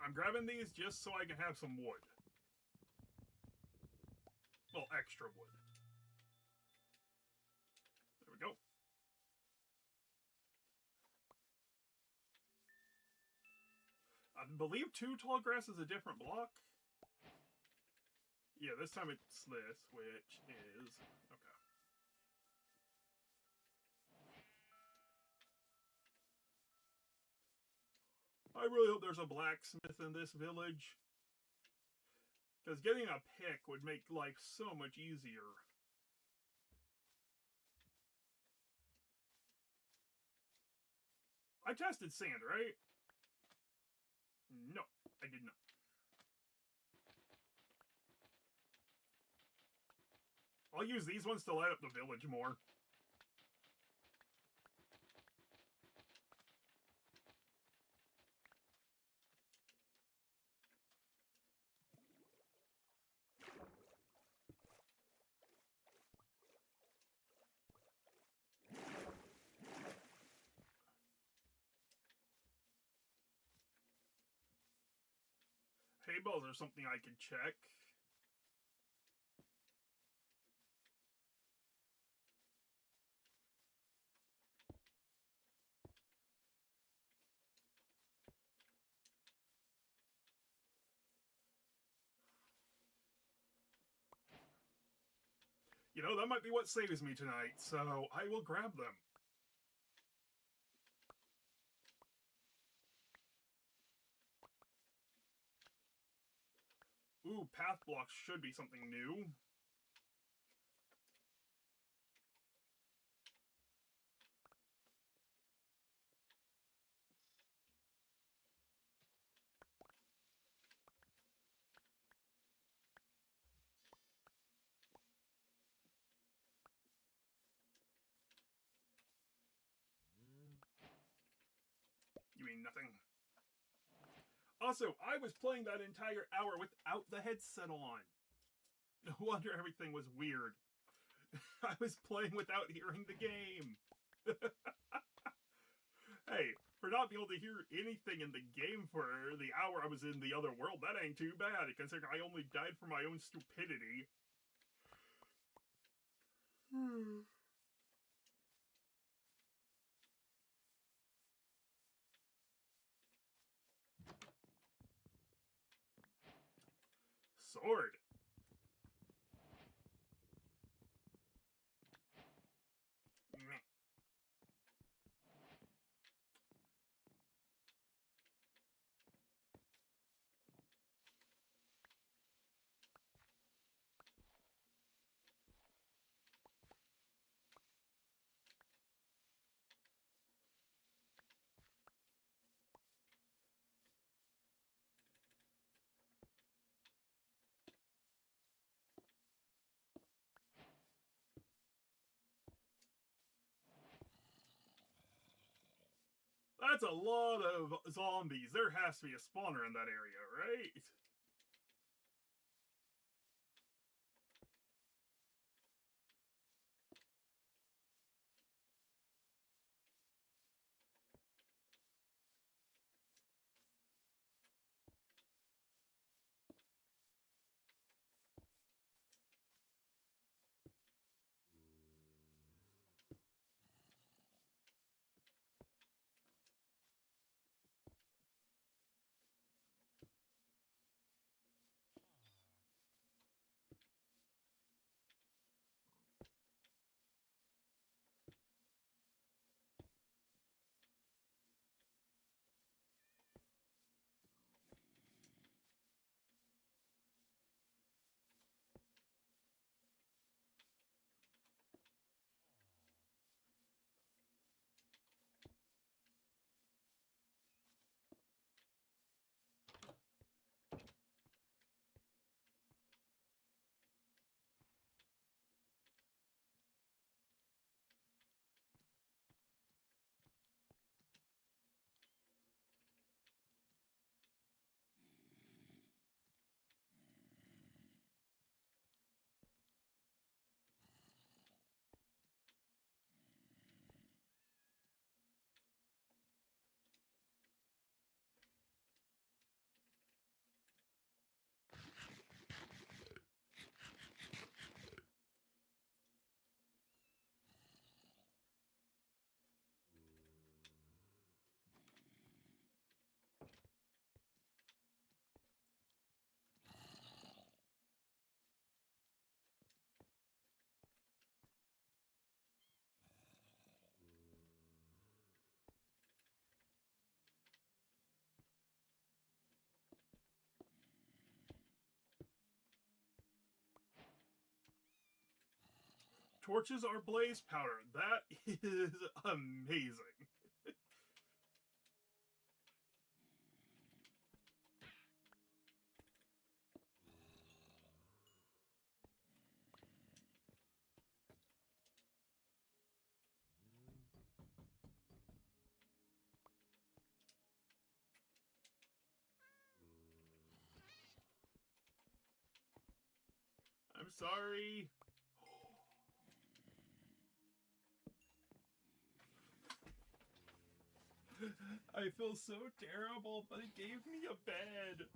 I'm grabbing these just so I can have some wood. Well, extra wood. There we go. I believe 2 tall grass is a different block. Yeah, this time it's this, which is... okay. I really hope there's a blacksmith in this village. Because getting a pick would make life so much easier. I tested sand, right? No, I did not. I'll use these ones to light up the village more. Hay bales are something I could check. You know, that might be what saves me tonight, so I will grab them. Ooh, path blocks should be something new. You mean nothing? Also, I was playing that entire hour without the headset on. No wonder everything was weird. I was playing without hearing the game. Hey, for not being able to hear anything in the game for the hour I was in the other world, that ain't too bad, considering I only died for my own stupidity. Sword. That's a lot of zombies. There has to be a spawner in that area, right? Torches are blaze powder. That is amazing. I'm sorry. I feel so terrible, but it gave me a bed.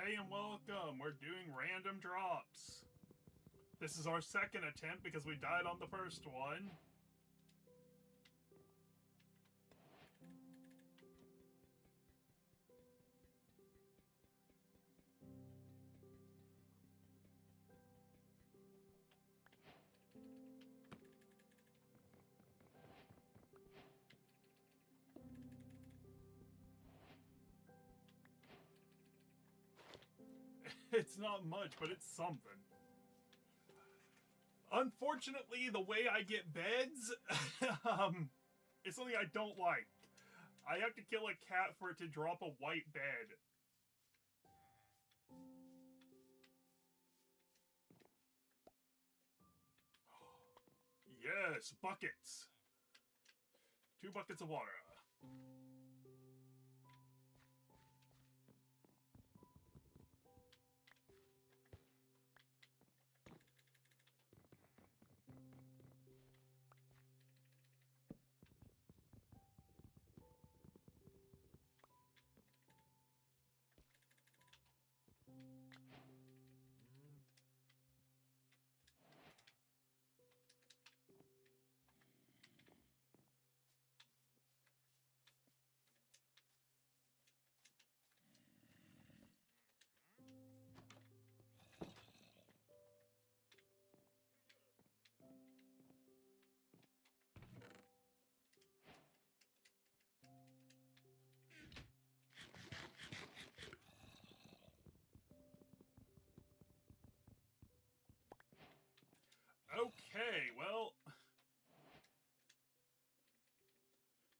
Hey and welcome. We're doing random drops. This is our second attempt because we died on the first one. It's not much, but it's something. Unfortunately, the way I get beds is something I don't like. I have to kill a cat for it to drop a white bed. Yes, buckets. 2 buckets of water. Okay, well...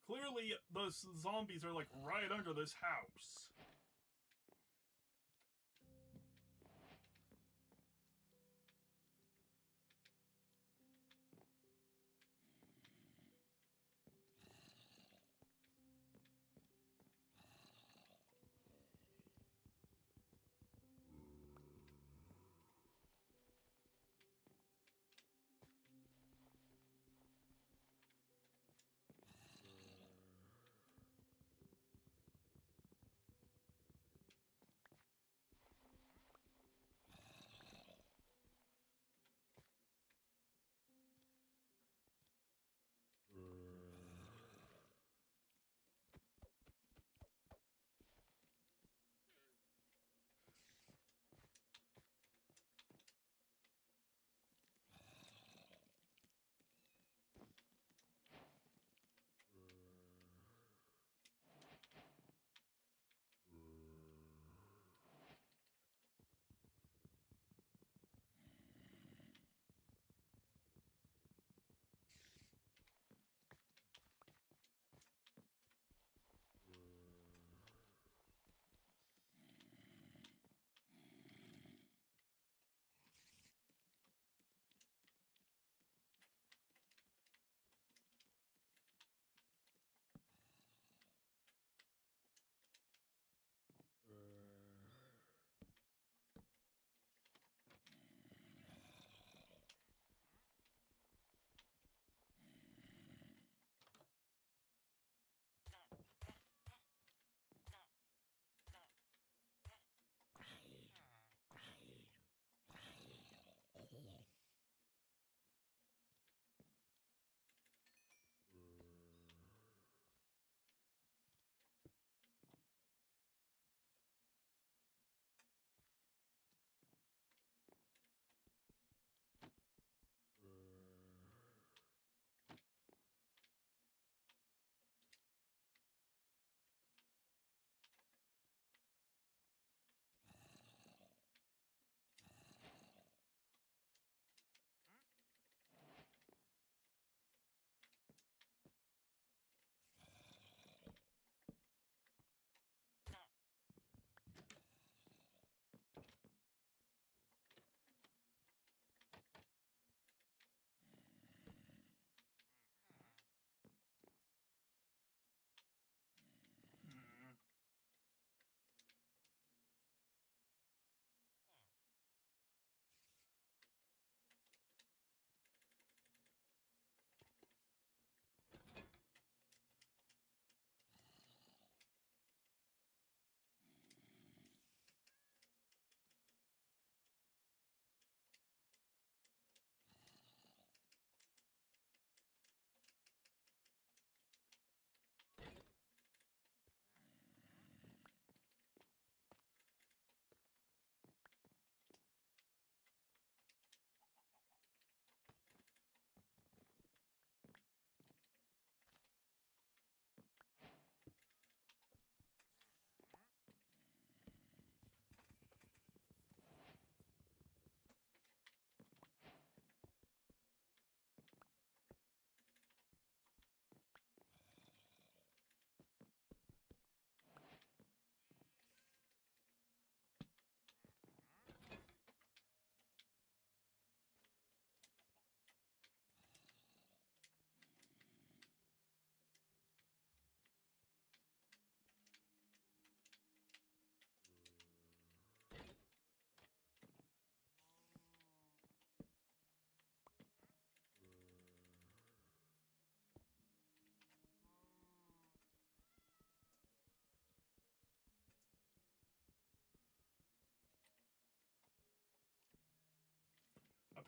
Clearly, those zombies are, like, right under this house.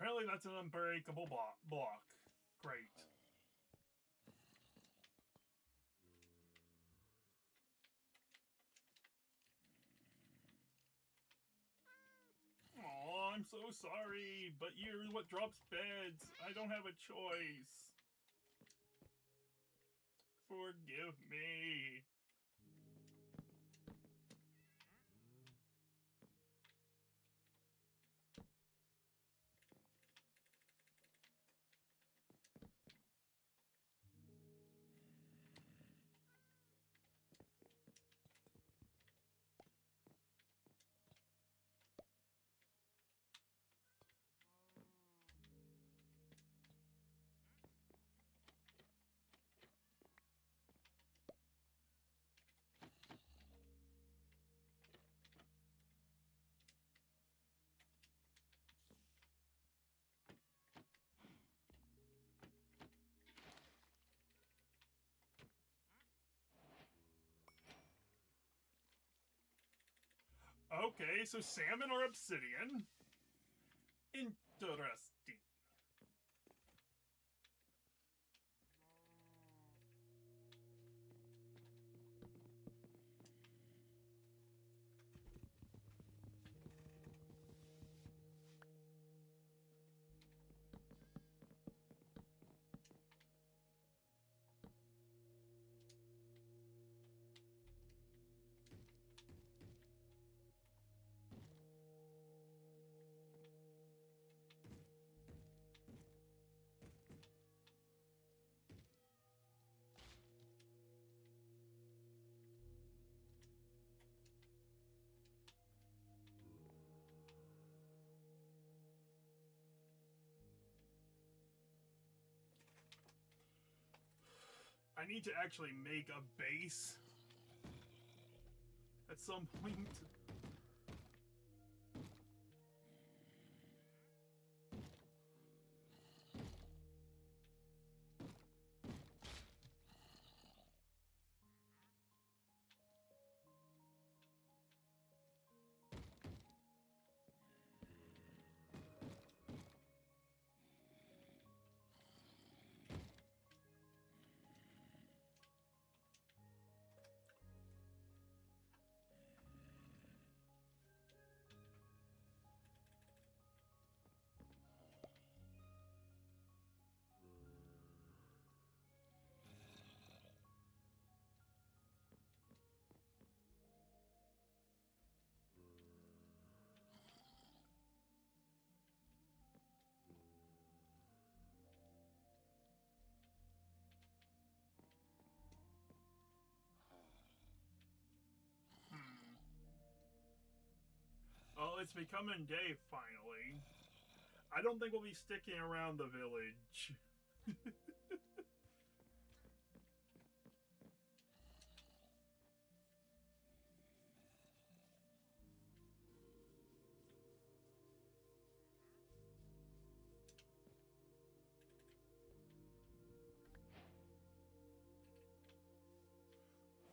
Apparently that's an unbreakable block. Great. Oh, I'm so sorry, but you're what drops beds. I don't have a choice. Forgive me. Okay, so salmon or obsidian? Interesting. I need to actually make a base at some point. Well, it's becoming day finally. I don't think we'll be sticking around the village.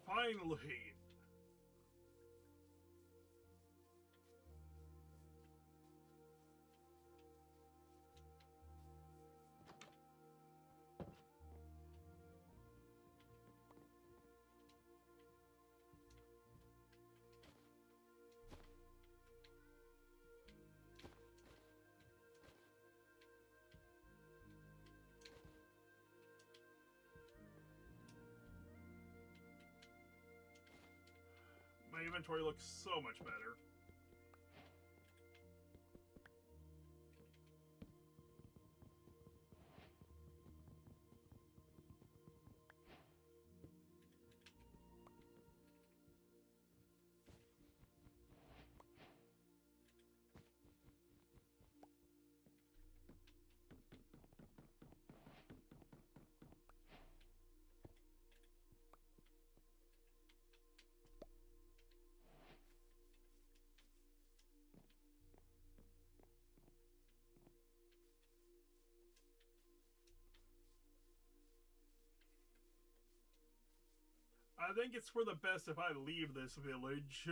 Finally. My inventory looks so much better. I think it's for the best if I leave this village.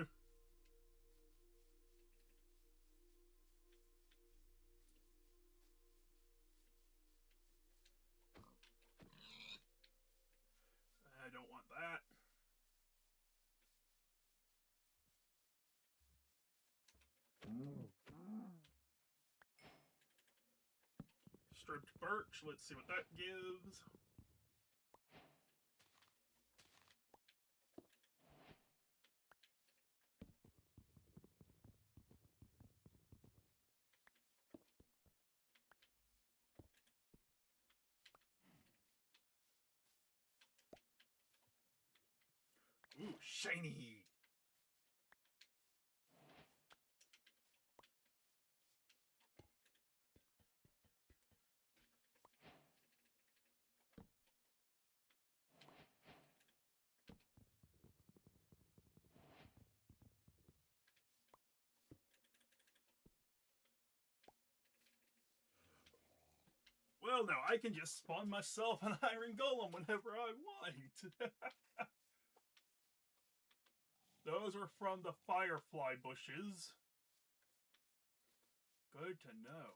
stripped birch. Let's see what that gives. Ooh, shiny! Well, now I can just spawn myself an iron golem whenever I want. Those are from the firefly bushes. Good to know.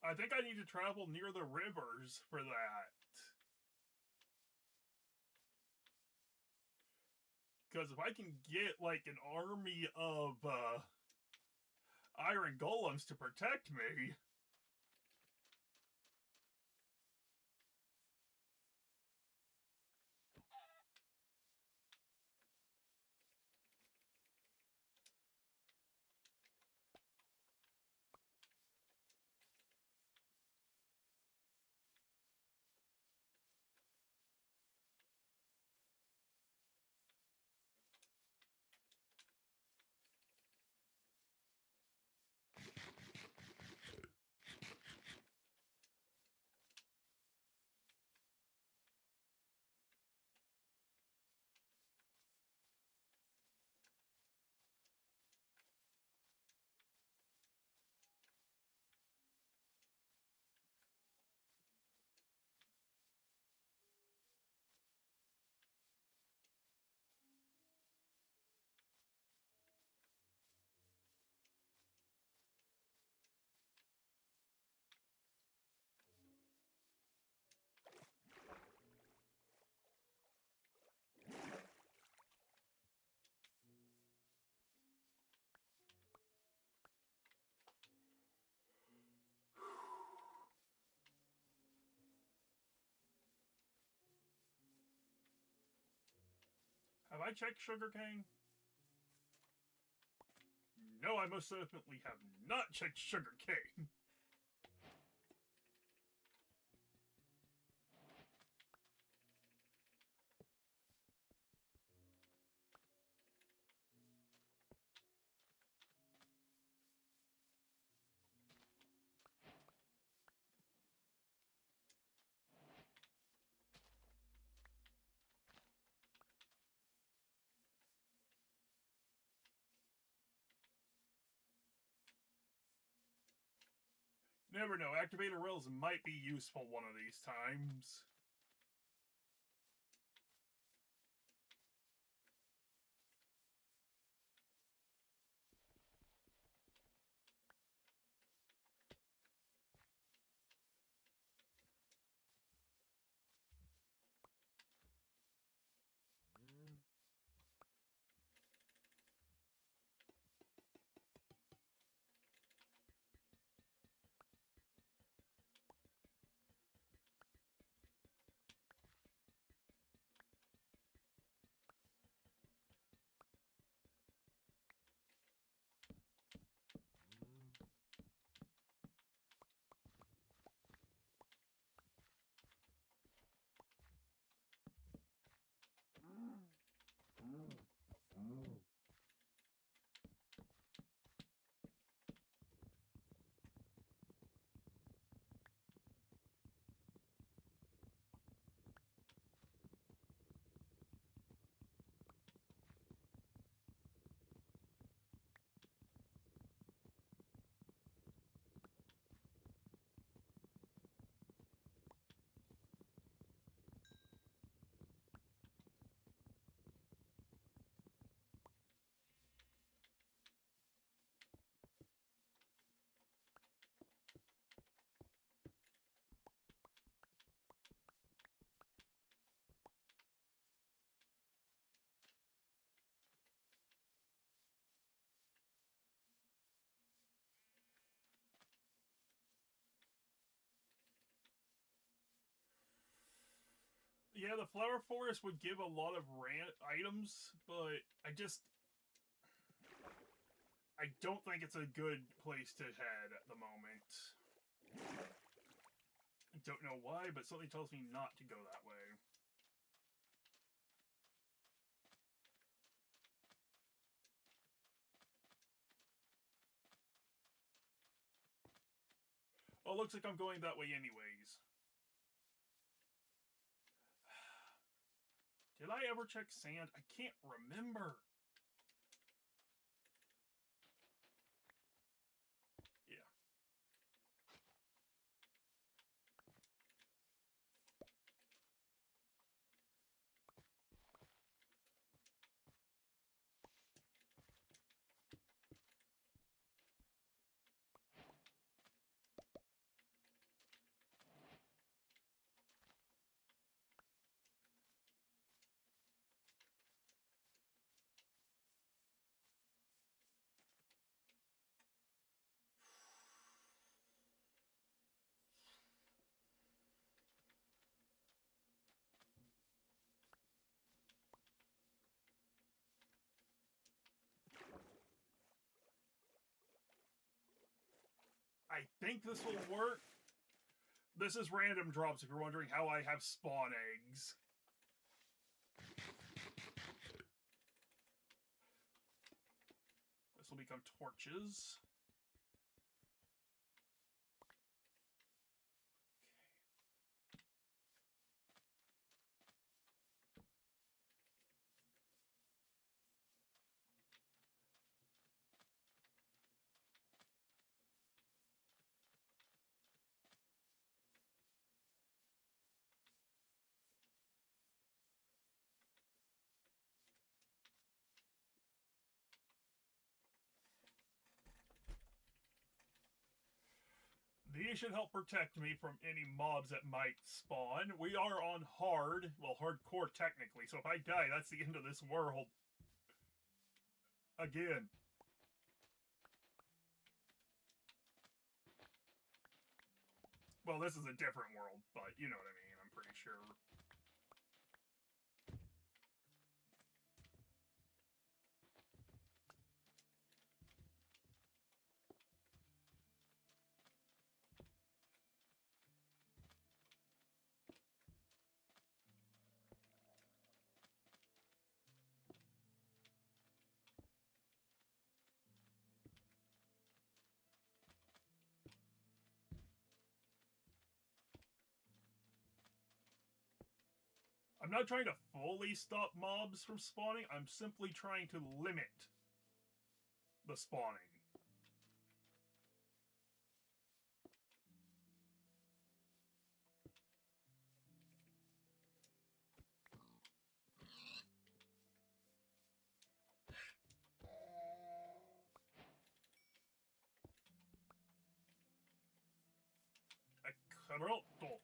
I think I need to travel near the rivers for that. Because if I can get, like, an army of, iron golems to protect me... Have I checked sugarcane? No, I most definitely have not checked sugarcane. Never know, activator rails might be useful one of these times. Yeah, the flower forest would give a lot of items, but I don't think it's a good place to head at the moment. I don't know why, but something tells me not to go that way. Oh, looks like I'm going that way anyways. Did I ever check sand? I can't remember. Yeah. I think this will work. This is random drops if you're wondering how I have spawn eggs. This will become torches. These should help protect me from any mobs that might spawn. We are on hard, well, hardcore technically, so if I die, that's the end of this world. Again. Well, this is a different world, but you know what I mean, I'm pretty sure. I'm not trying to fully stop mobs from spawning, I'm simply trying to limit the spawning. Acroto.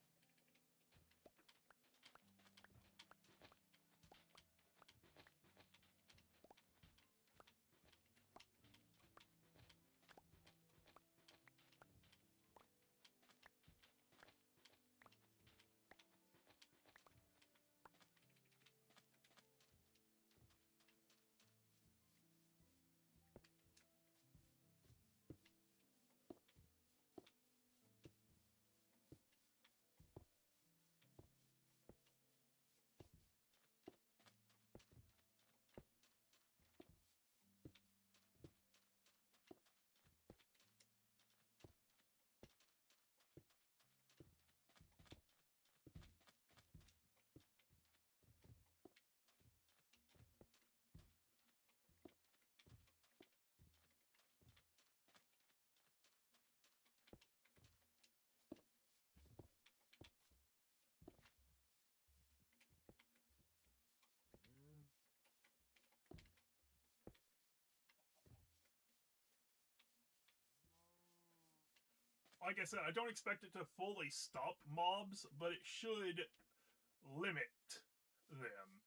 Like I said, I don't expect it to fully stop mobs, but it should limit them.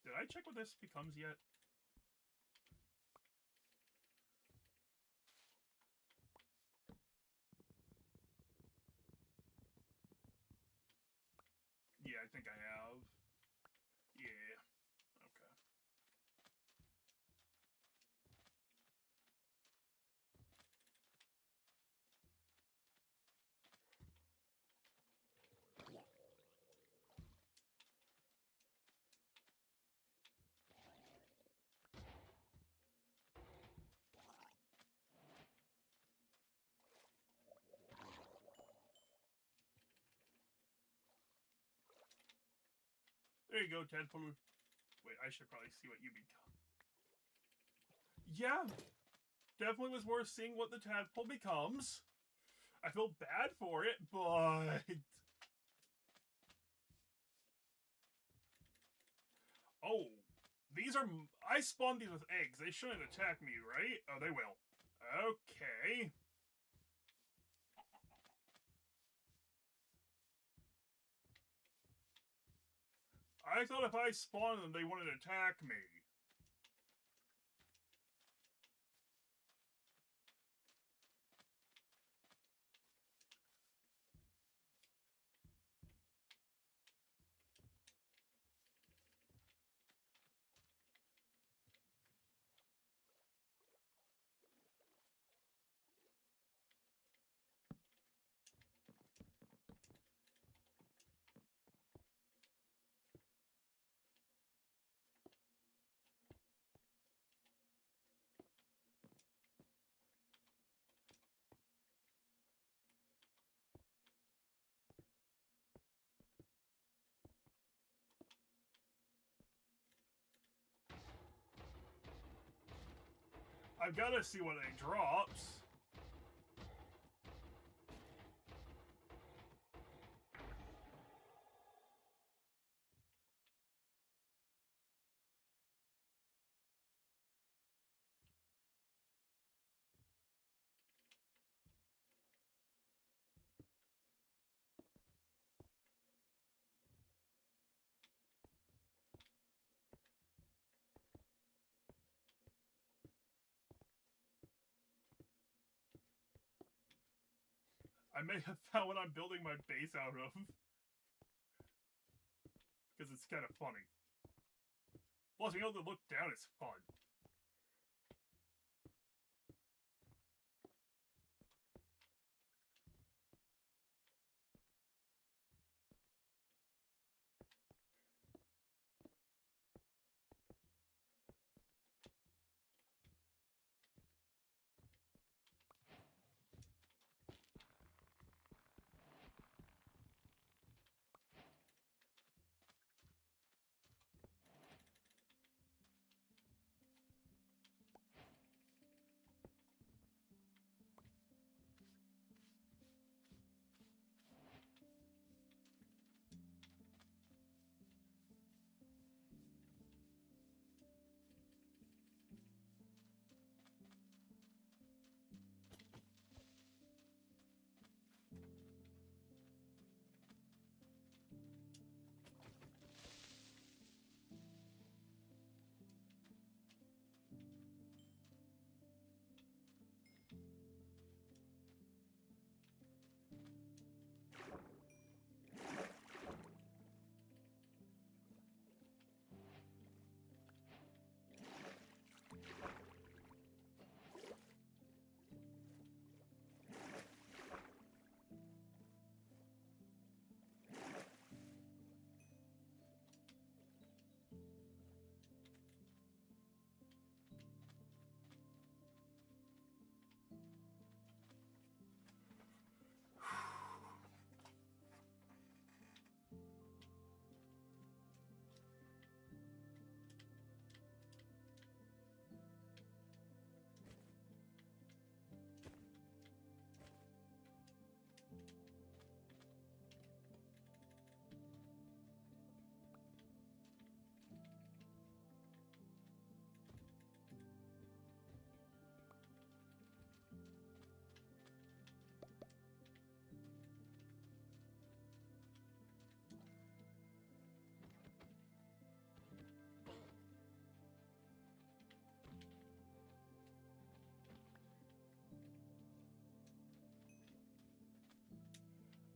Did I check what this becomes yet? I think I have. Yeah. Okay. There you go, Tadpole. Wait, I should probably see what you become. Yeah, definitely was worth seeing what the Tadpole becomes. I feel bad for it, but... Oh, these are... I spawned these with eggs. They shouldn't attack me, right? Oh, they will. Okay. I thought if I spawned them, they wouldn't attack me. I've got to see what it drops. I may have found what I'm building my base out of. Because it's kind of funny. Plus, being able to look down is fun.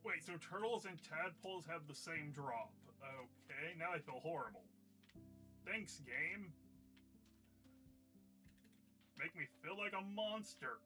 Wait, so turtles and tadpoles have the same drop? Okay, now I feel horrible. Thanks, game. Make me feel like a monster.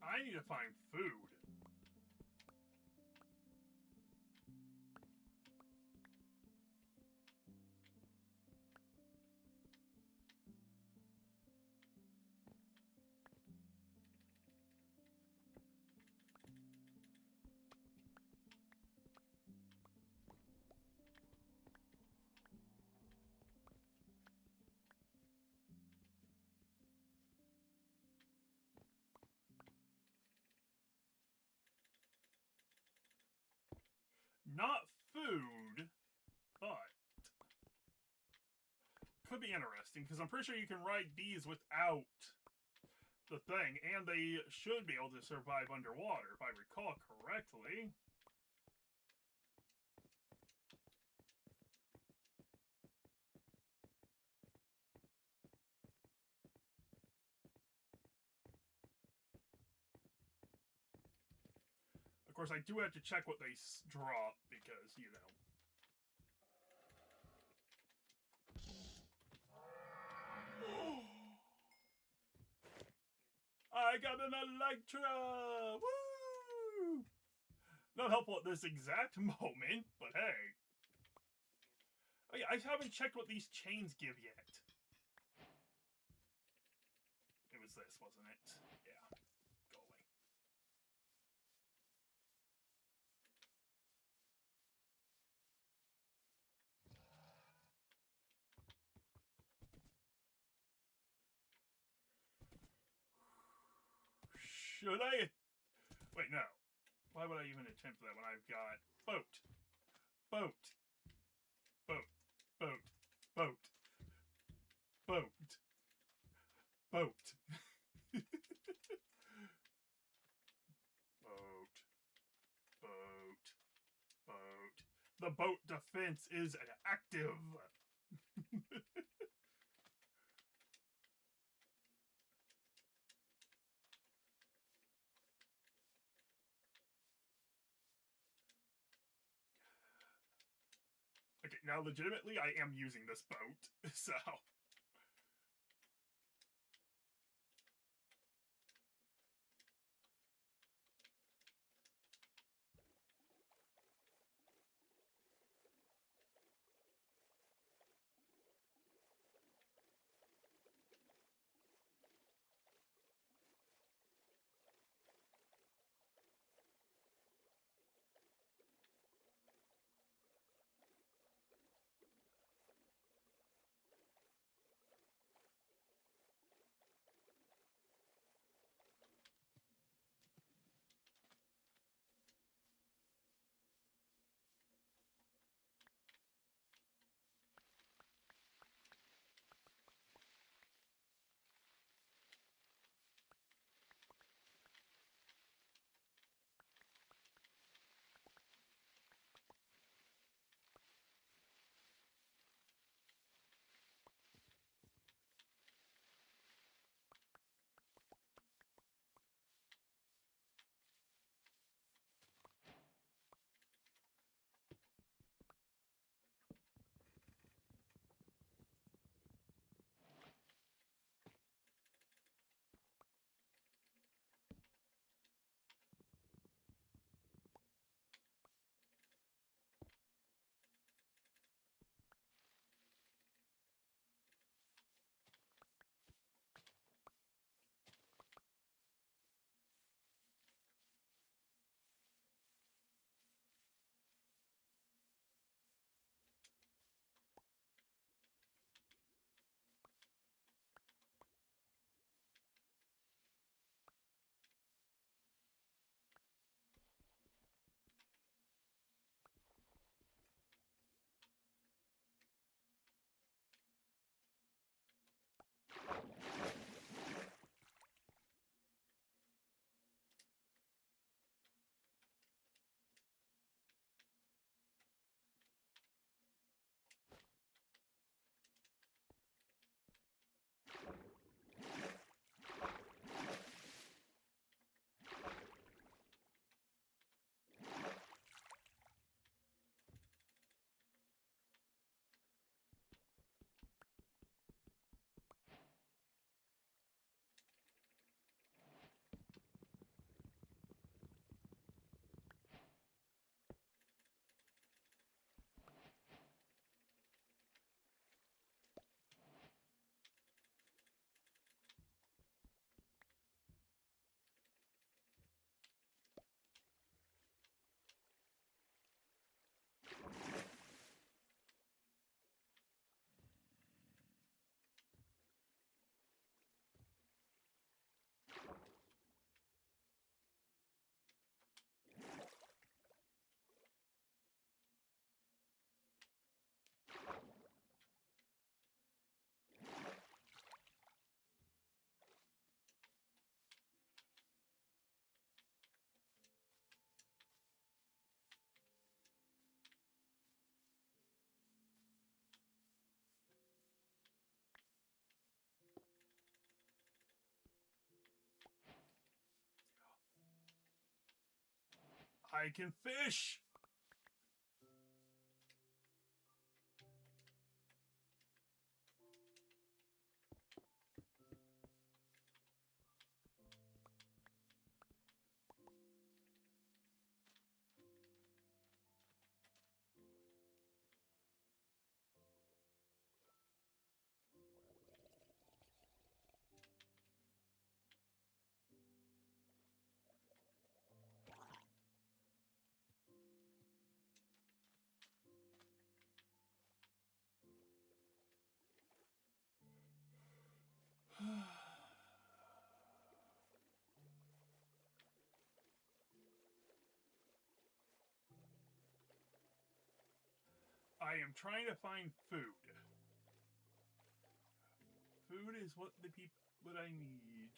I need to find food. Not food, but could be interesting because I'm pretty sure you can ride these without the thing, and they should be able to survive underwater if I recall correctly. Of course, I do have to check what they drop because, you know. I got an Electra! Woo! Not helpful at this exact moment, but hey. Oh yeah, I haven't checked what these chains give yet. It was this, wasn't it? Yeah. Go away. Should I? Wait, no. Why would I even attempt that when I've got boat, boat, boat, boat, boat, boat, boat, boat, boat, boat. The boat defense is active. Okay, now legitimately, I am using this boat, so. I can fish! I am trying to find food. Food is what I need.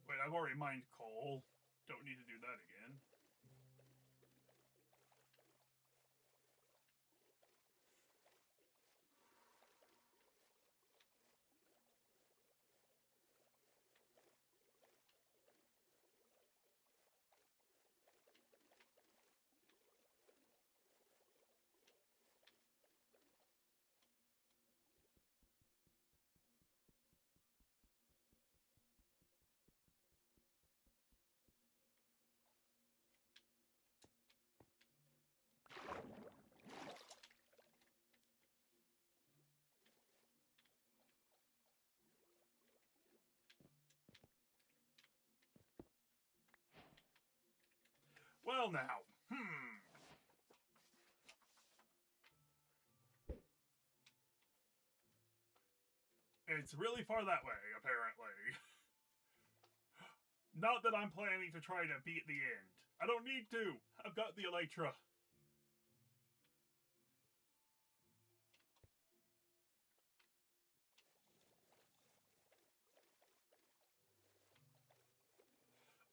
Wait, I've already mined coal. Don't need to do that again. Well now, It's really far that way, apparently. Not that I'm planning to try to beat the end. I don't need to. I've got the Elytra.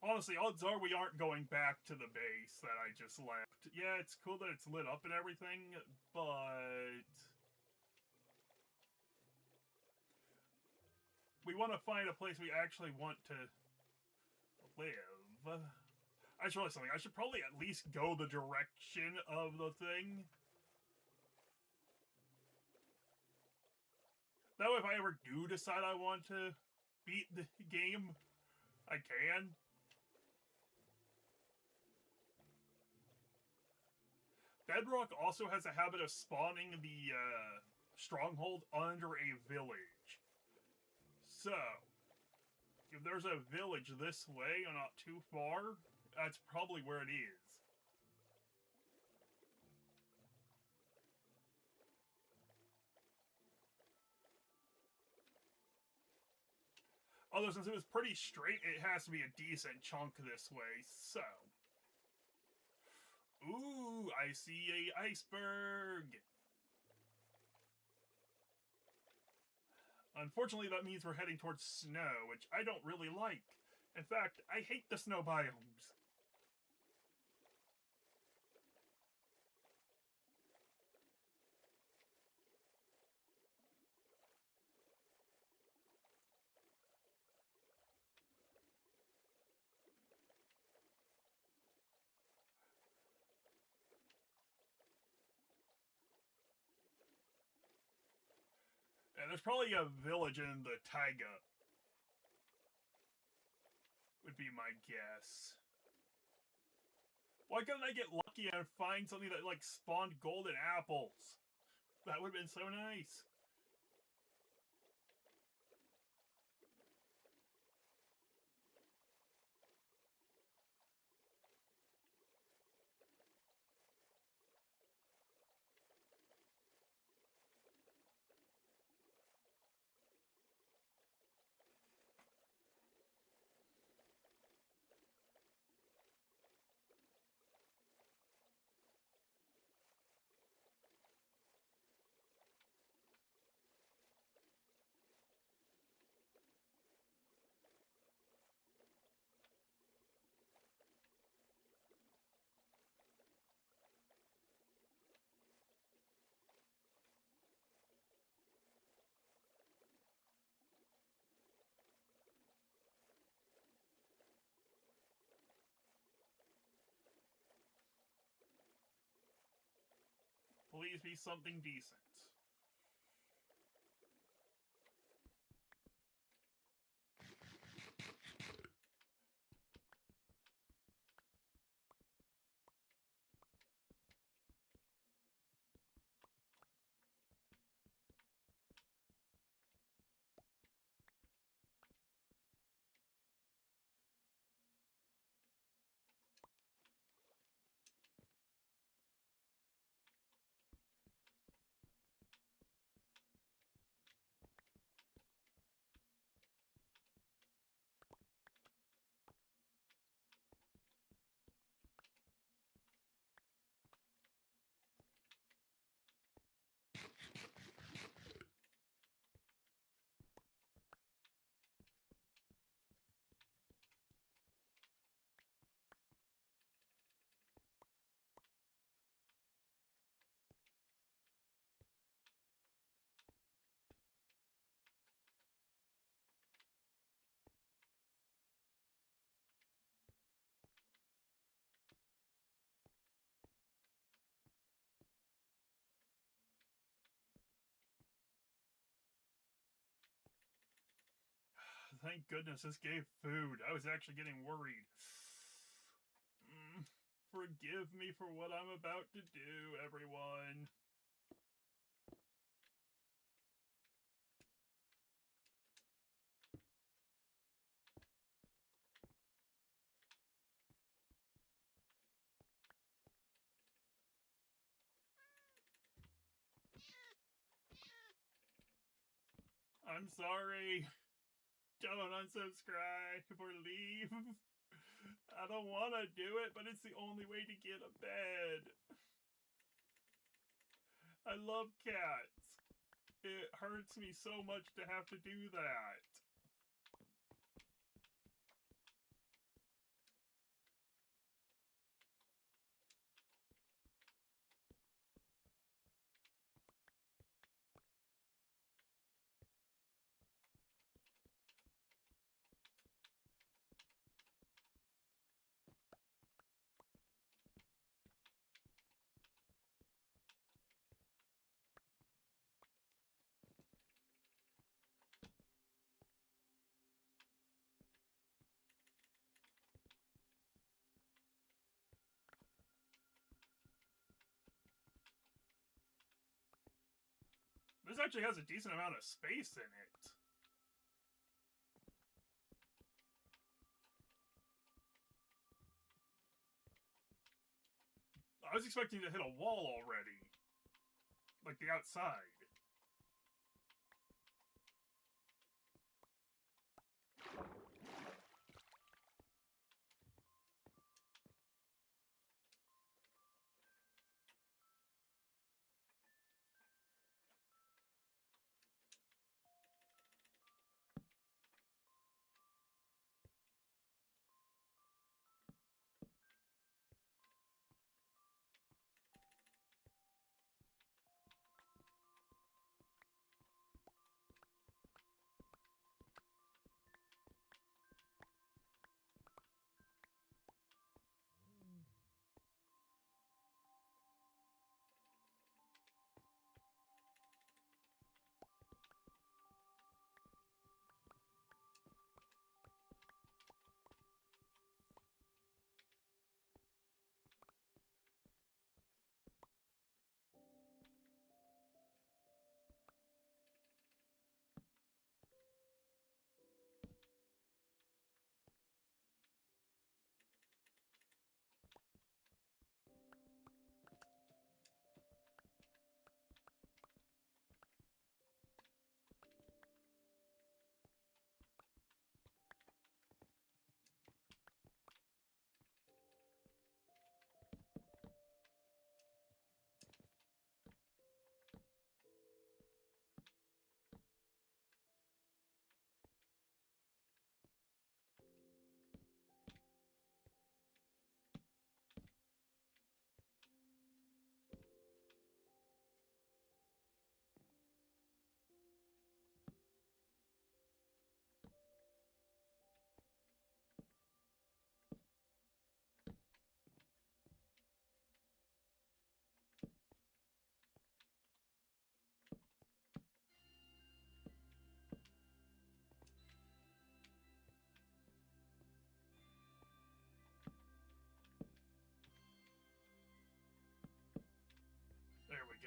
Honestly, odds are we aren't going back to the base that I just left. Yeah, it's cool that it's lit up and everything, but we want to find a place we actually want to live. I just realized something. I should probably at least go the direction of the thing. That way, if I ever do decide I want to beat the game, I can. Bedrock also has a habit of spawning the stronghold under a village. So, if there's a village this way or not too far, that's probably where it is. Although since it was pretty straight, it has to be a decent chunk this way, so... Ooh, I see a iceberg! Unfortunately, that means we're heading towards snow, which I don't really like. In fact, I hate the snow biomes. And there's probably a village in the taiga. Would be my guess. Why couldn't I get lucky and find something that, like, spawned golden apples? That would have been so nice. please be something decent. Thank goodness this gave food. I was actually getting worried. Forgive me for what I'm about to do, everyone. I'm sorry. Don't unsubscribe or leave. I don't want to do it, but it's the only way to get a bed. I love cats. It hurts me so much to have to do that. This actually has a decent amount of space in it. I was expecting to hit a wall already. Like the outside.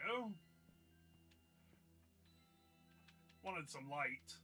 go. Wanted some light.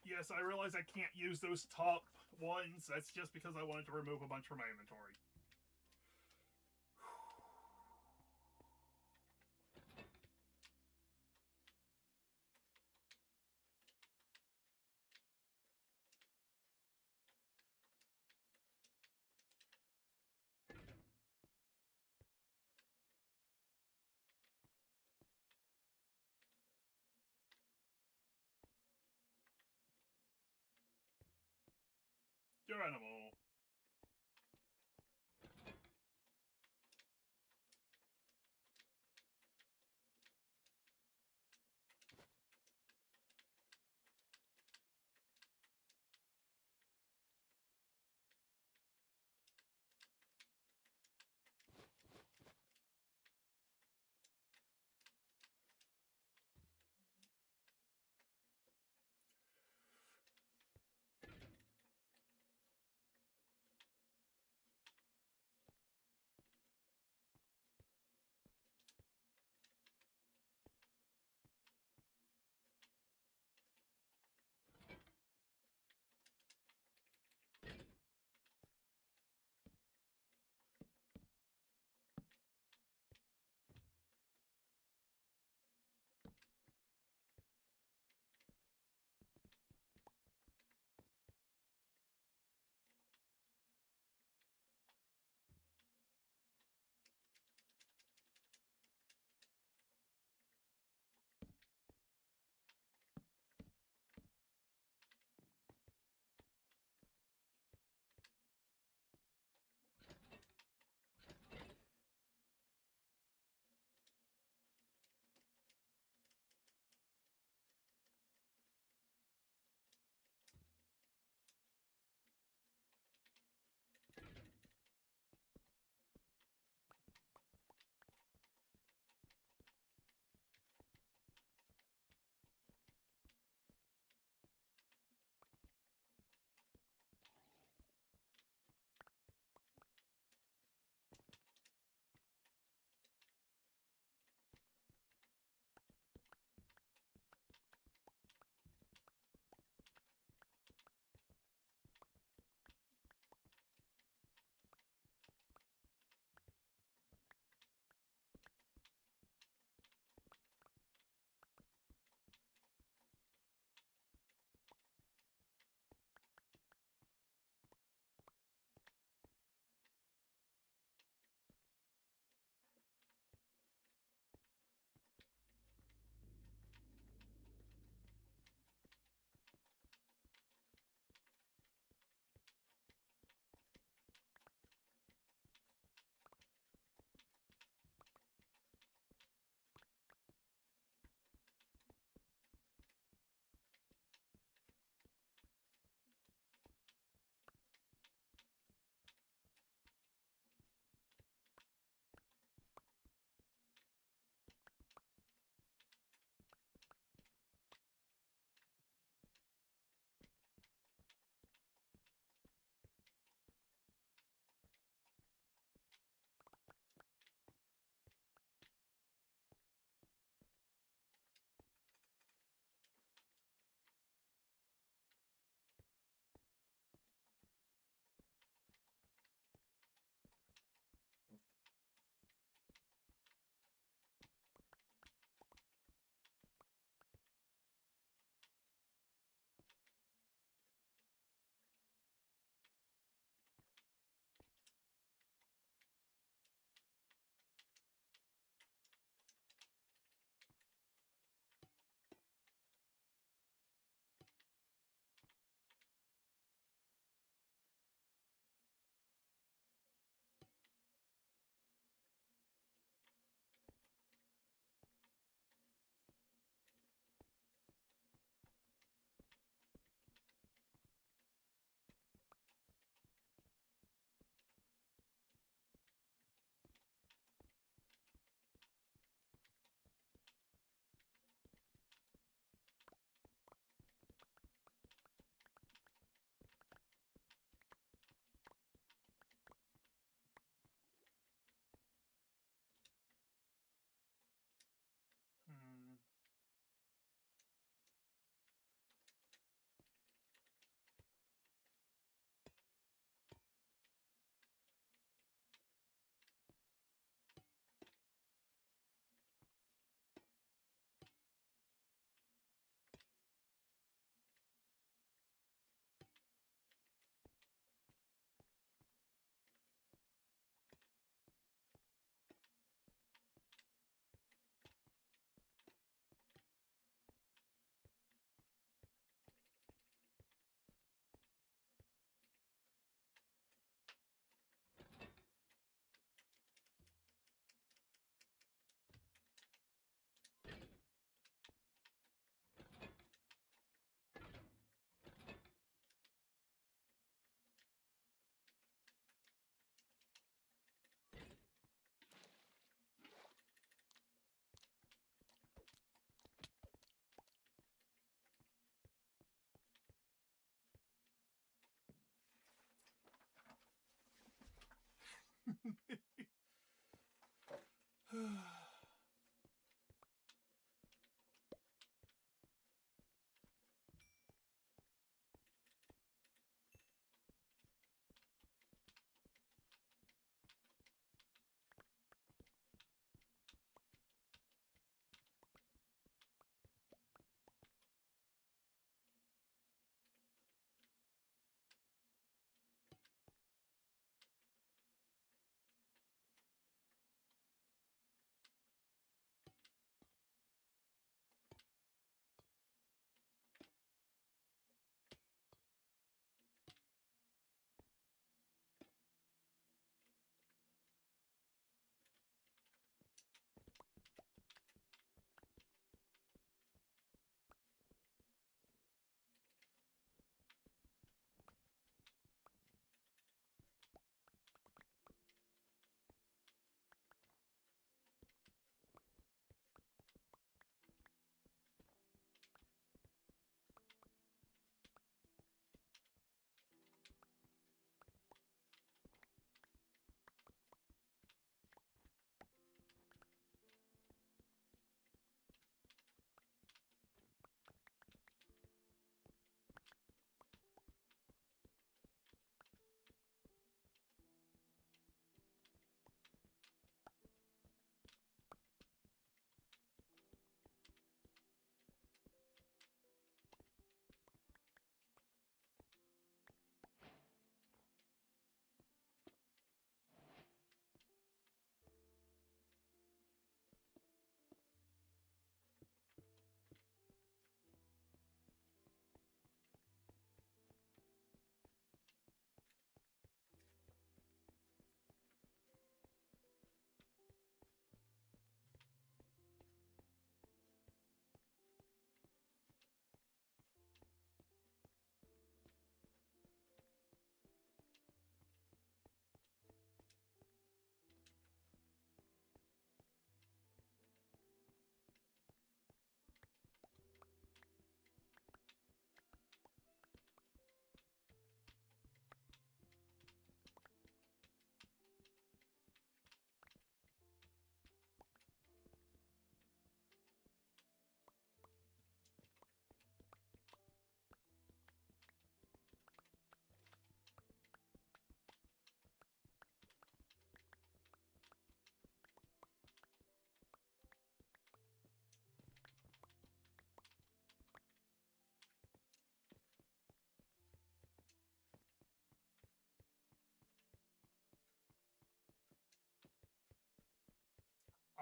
Yes, I realize I can't use those top ones. That's just because I wanted to remove a bunch from my inventory. Your animal.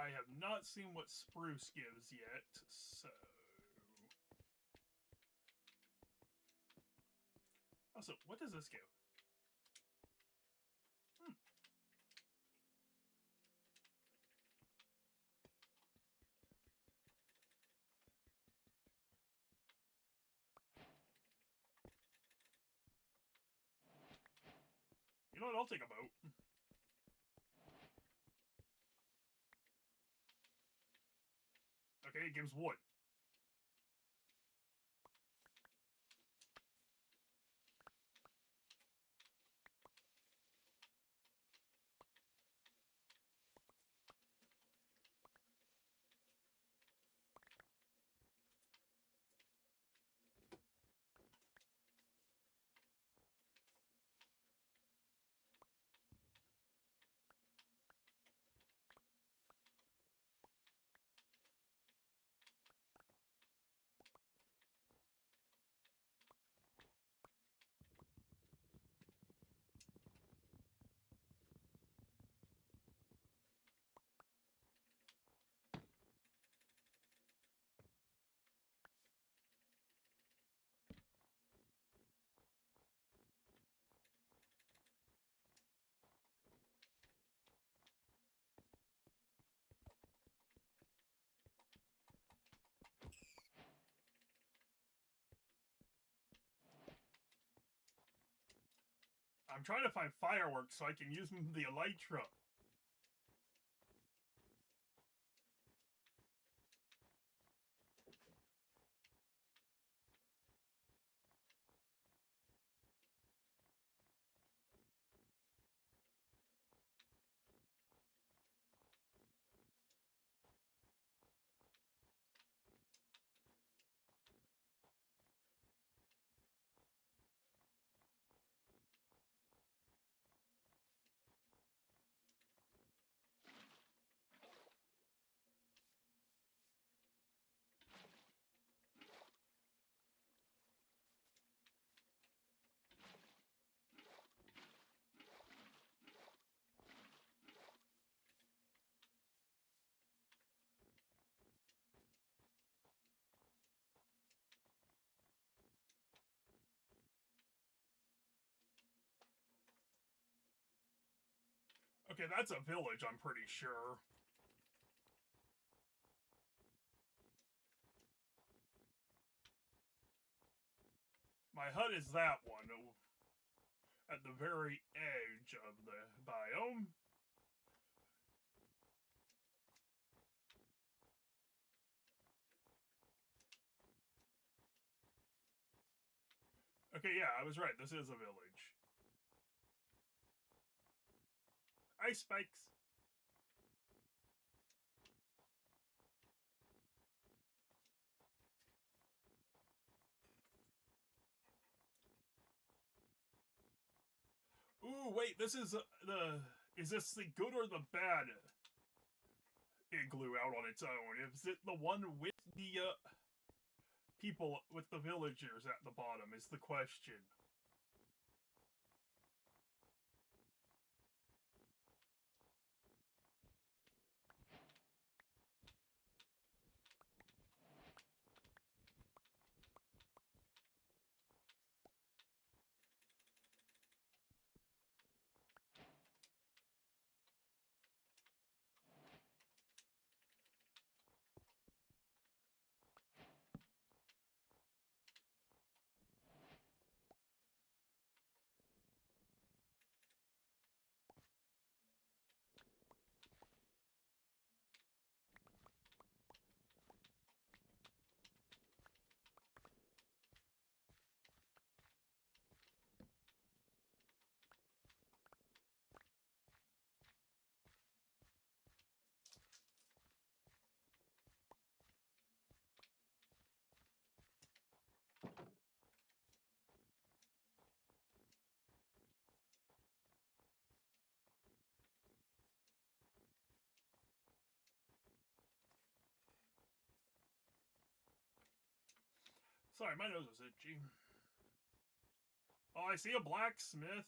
I have not seen what spruce gives yet, so... Also, what does this give? You know what? I'll take a boat. Okay, it gives wood. I'm trying to find fireworks so I can use the elytra. Okay, that's a village, I'm pretty sure. My hut is that one, at the very edge of the biome. Okay, yeah, I was right. This is a village. Ice spikes. Ooh, wait, this is the... Is this the good or the bad igloo out on its own? Is it the one with the people, with the villagers at the bottom is the question. Sorry, my nose was itchy. Oh, I see a blacksmith.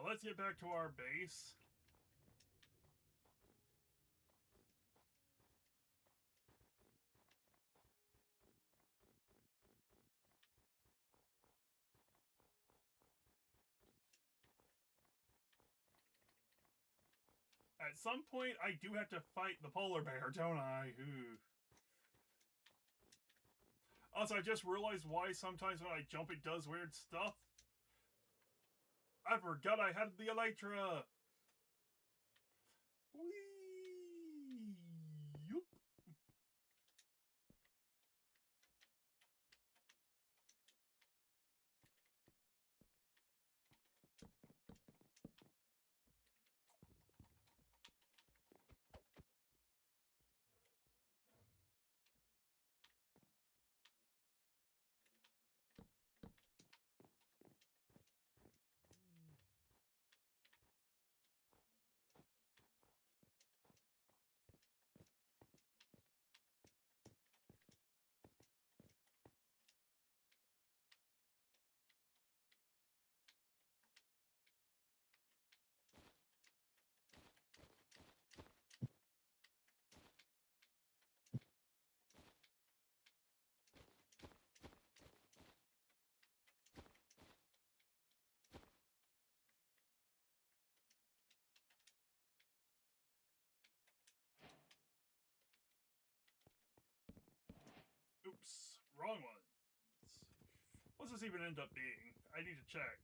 Let's get back to our base. At some point, I do have to fight the polar bear, don't I? Ooh. Also, I just realized why sometimes when I jump it does weird stuff. I forgot I had the elytra. Whee! Yoop. Oops, wrong ones. What's this even end up being? I need to check.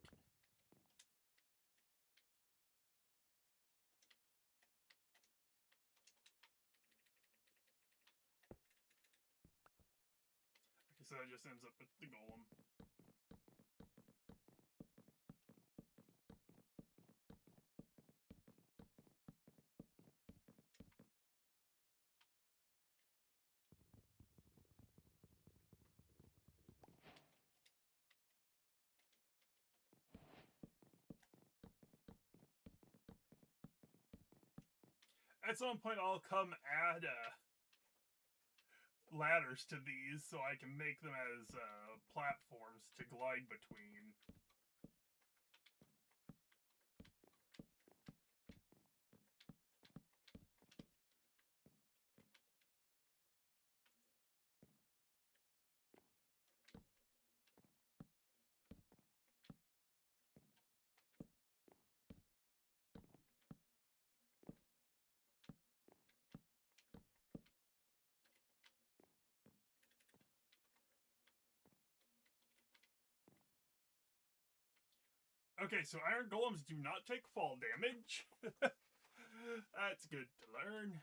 Okay, so that just ends up with the golem. At some point, I'll come add ladders to these so I can make them as platforms to glide between. Okay, so iron golems do not take fall damage. That's good to learn.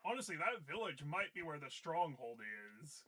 Honestly, that village might be where the stronghold is.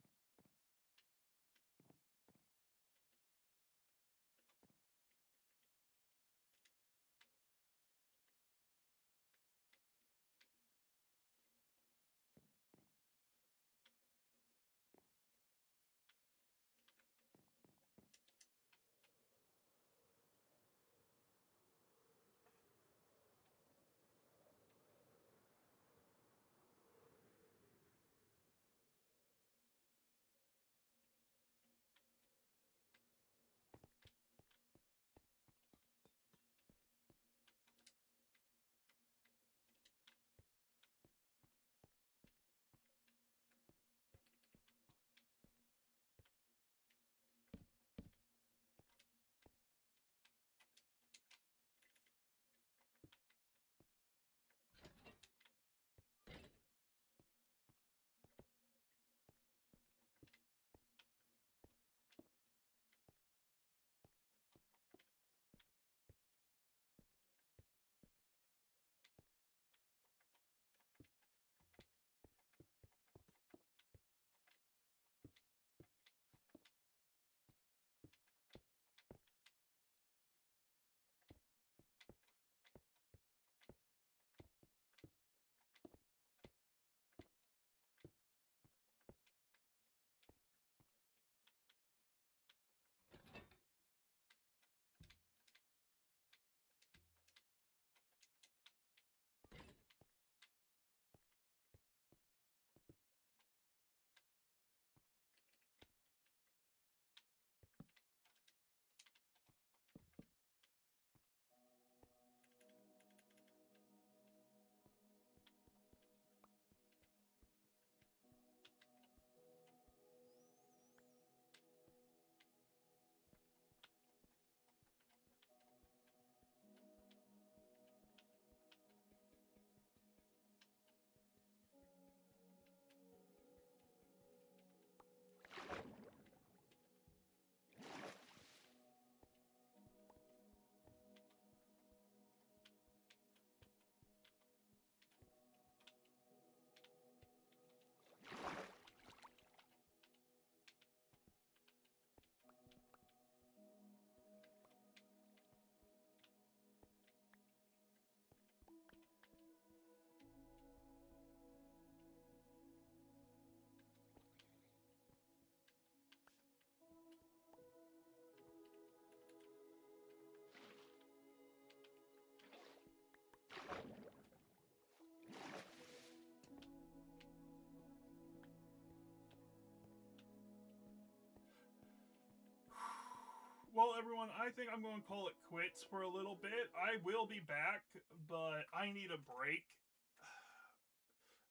Well, everyone, I think I'm going to call it quits for a little bit. I will be back, but I need a break.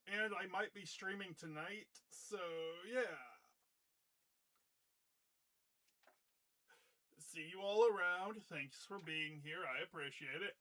And I might be streaming tonight, so yeah. See you all around. Thanks for being here. I appreciate it.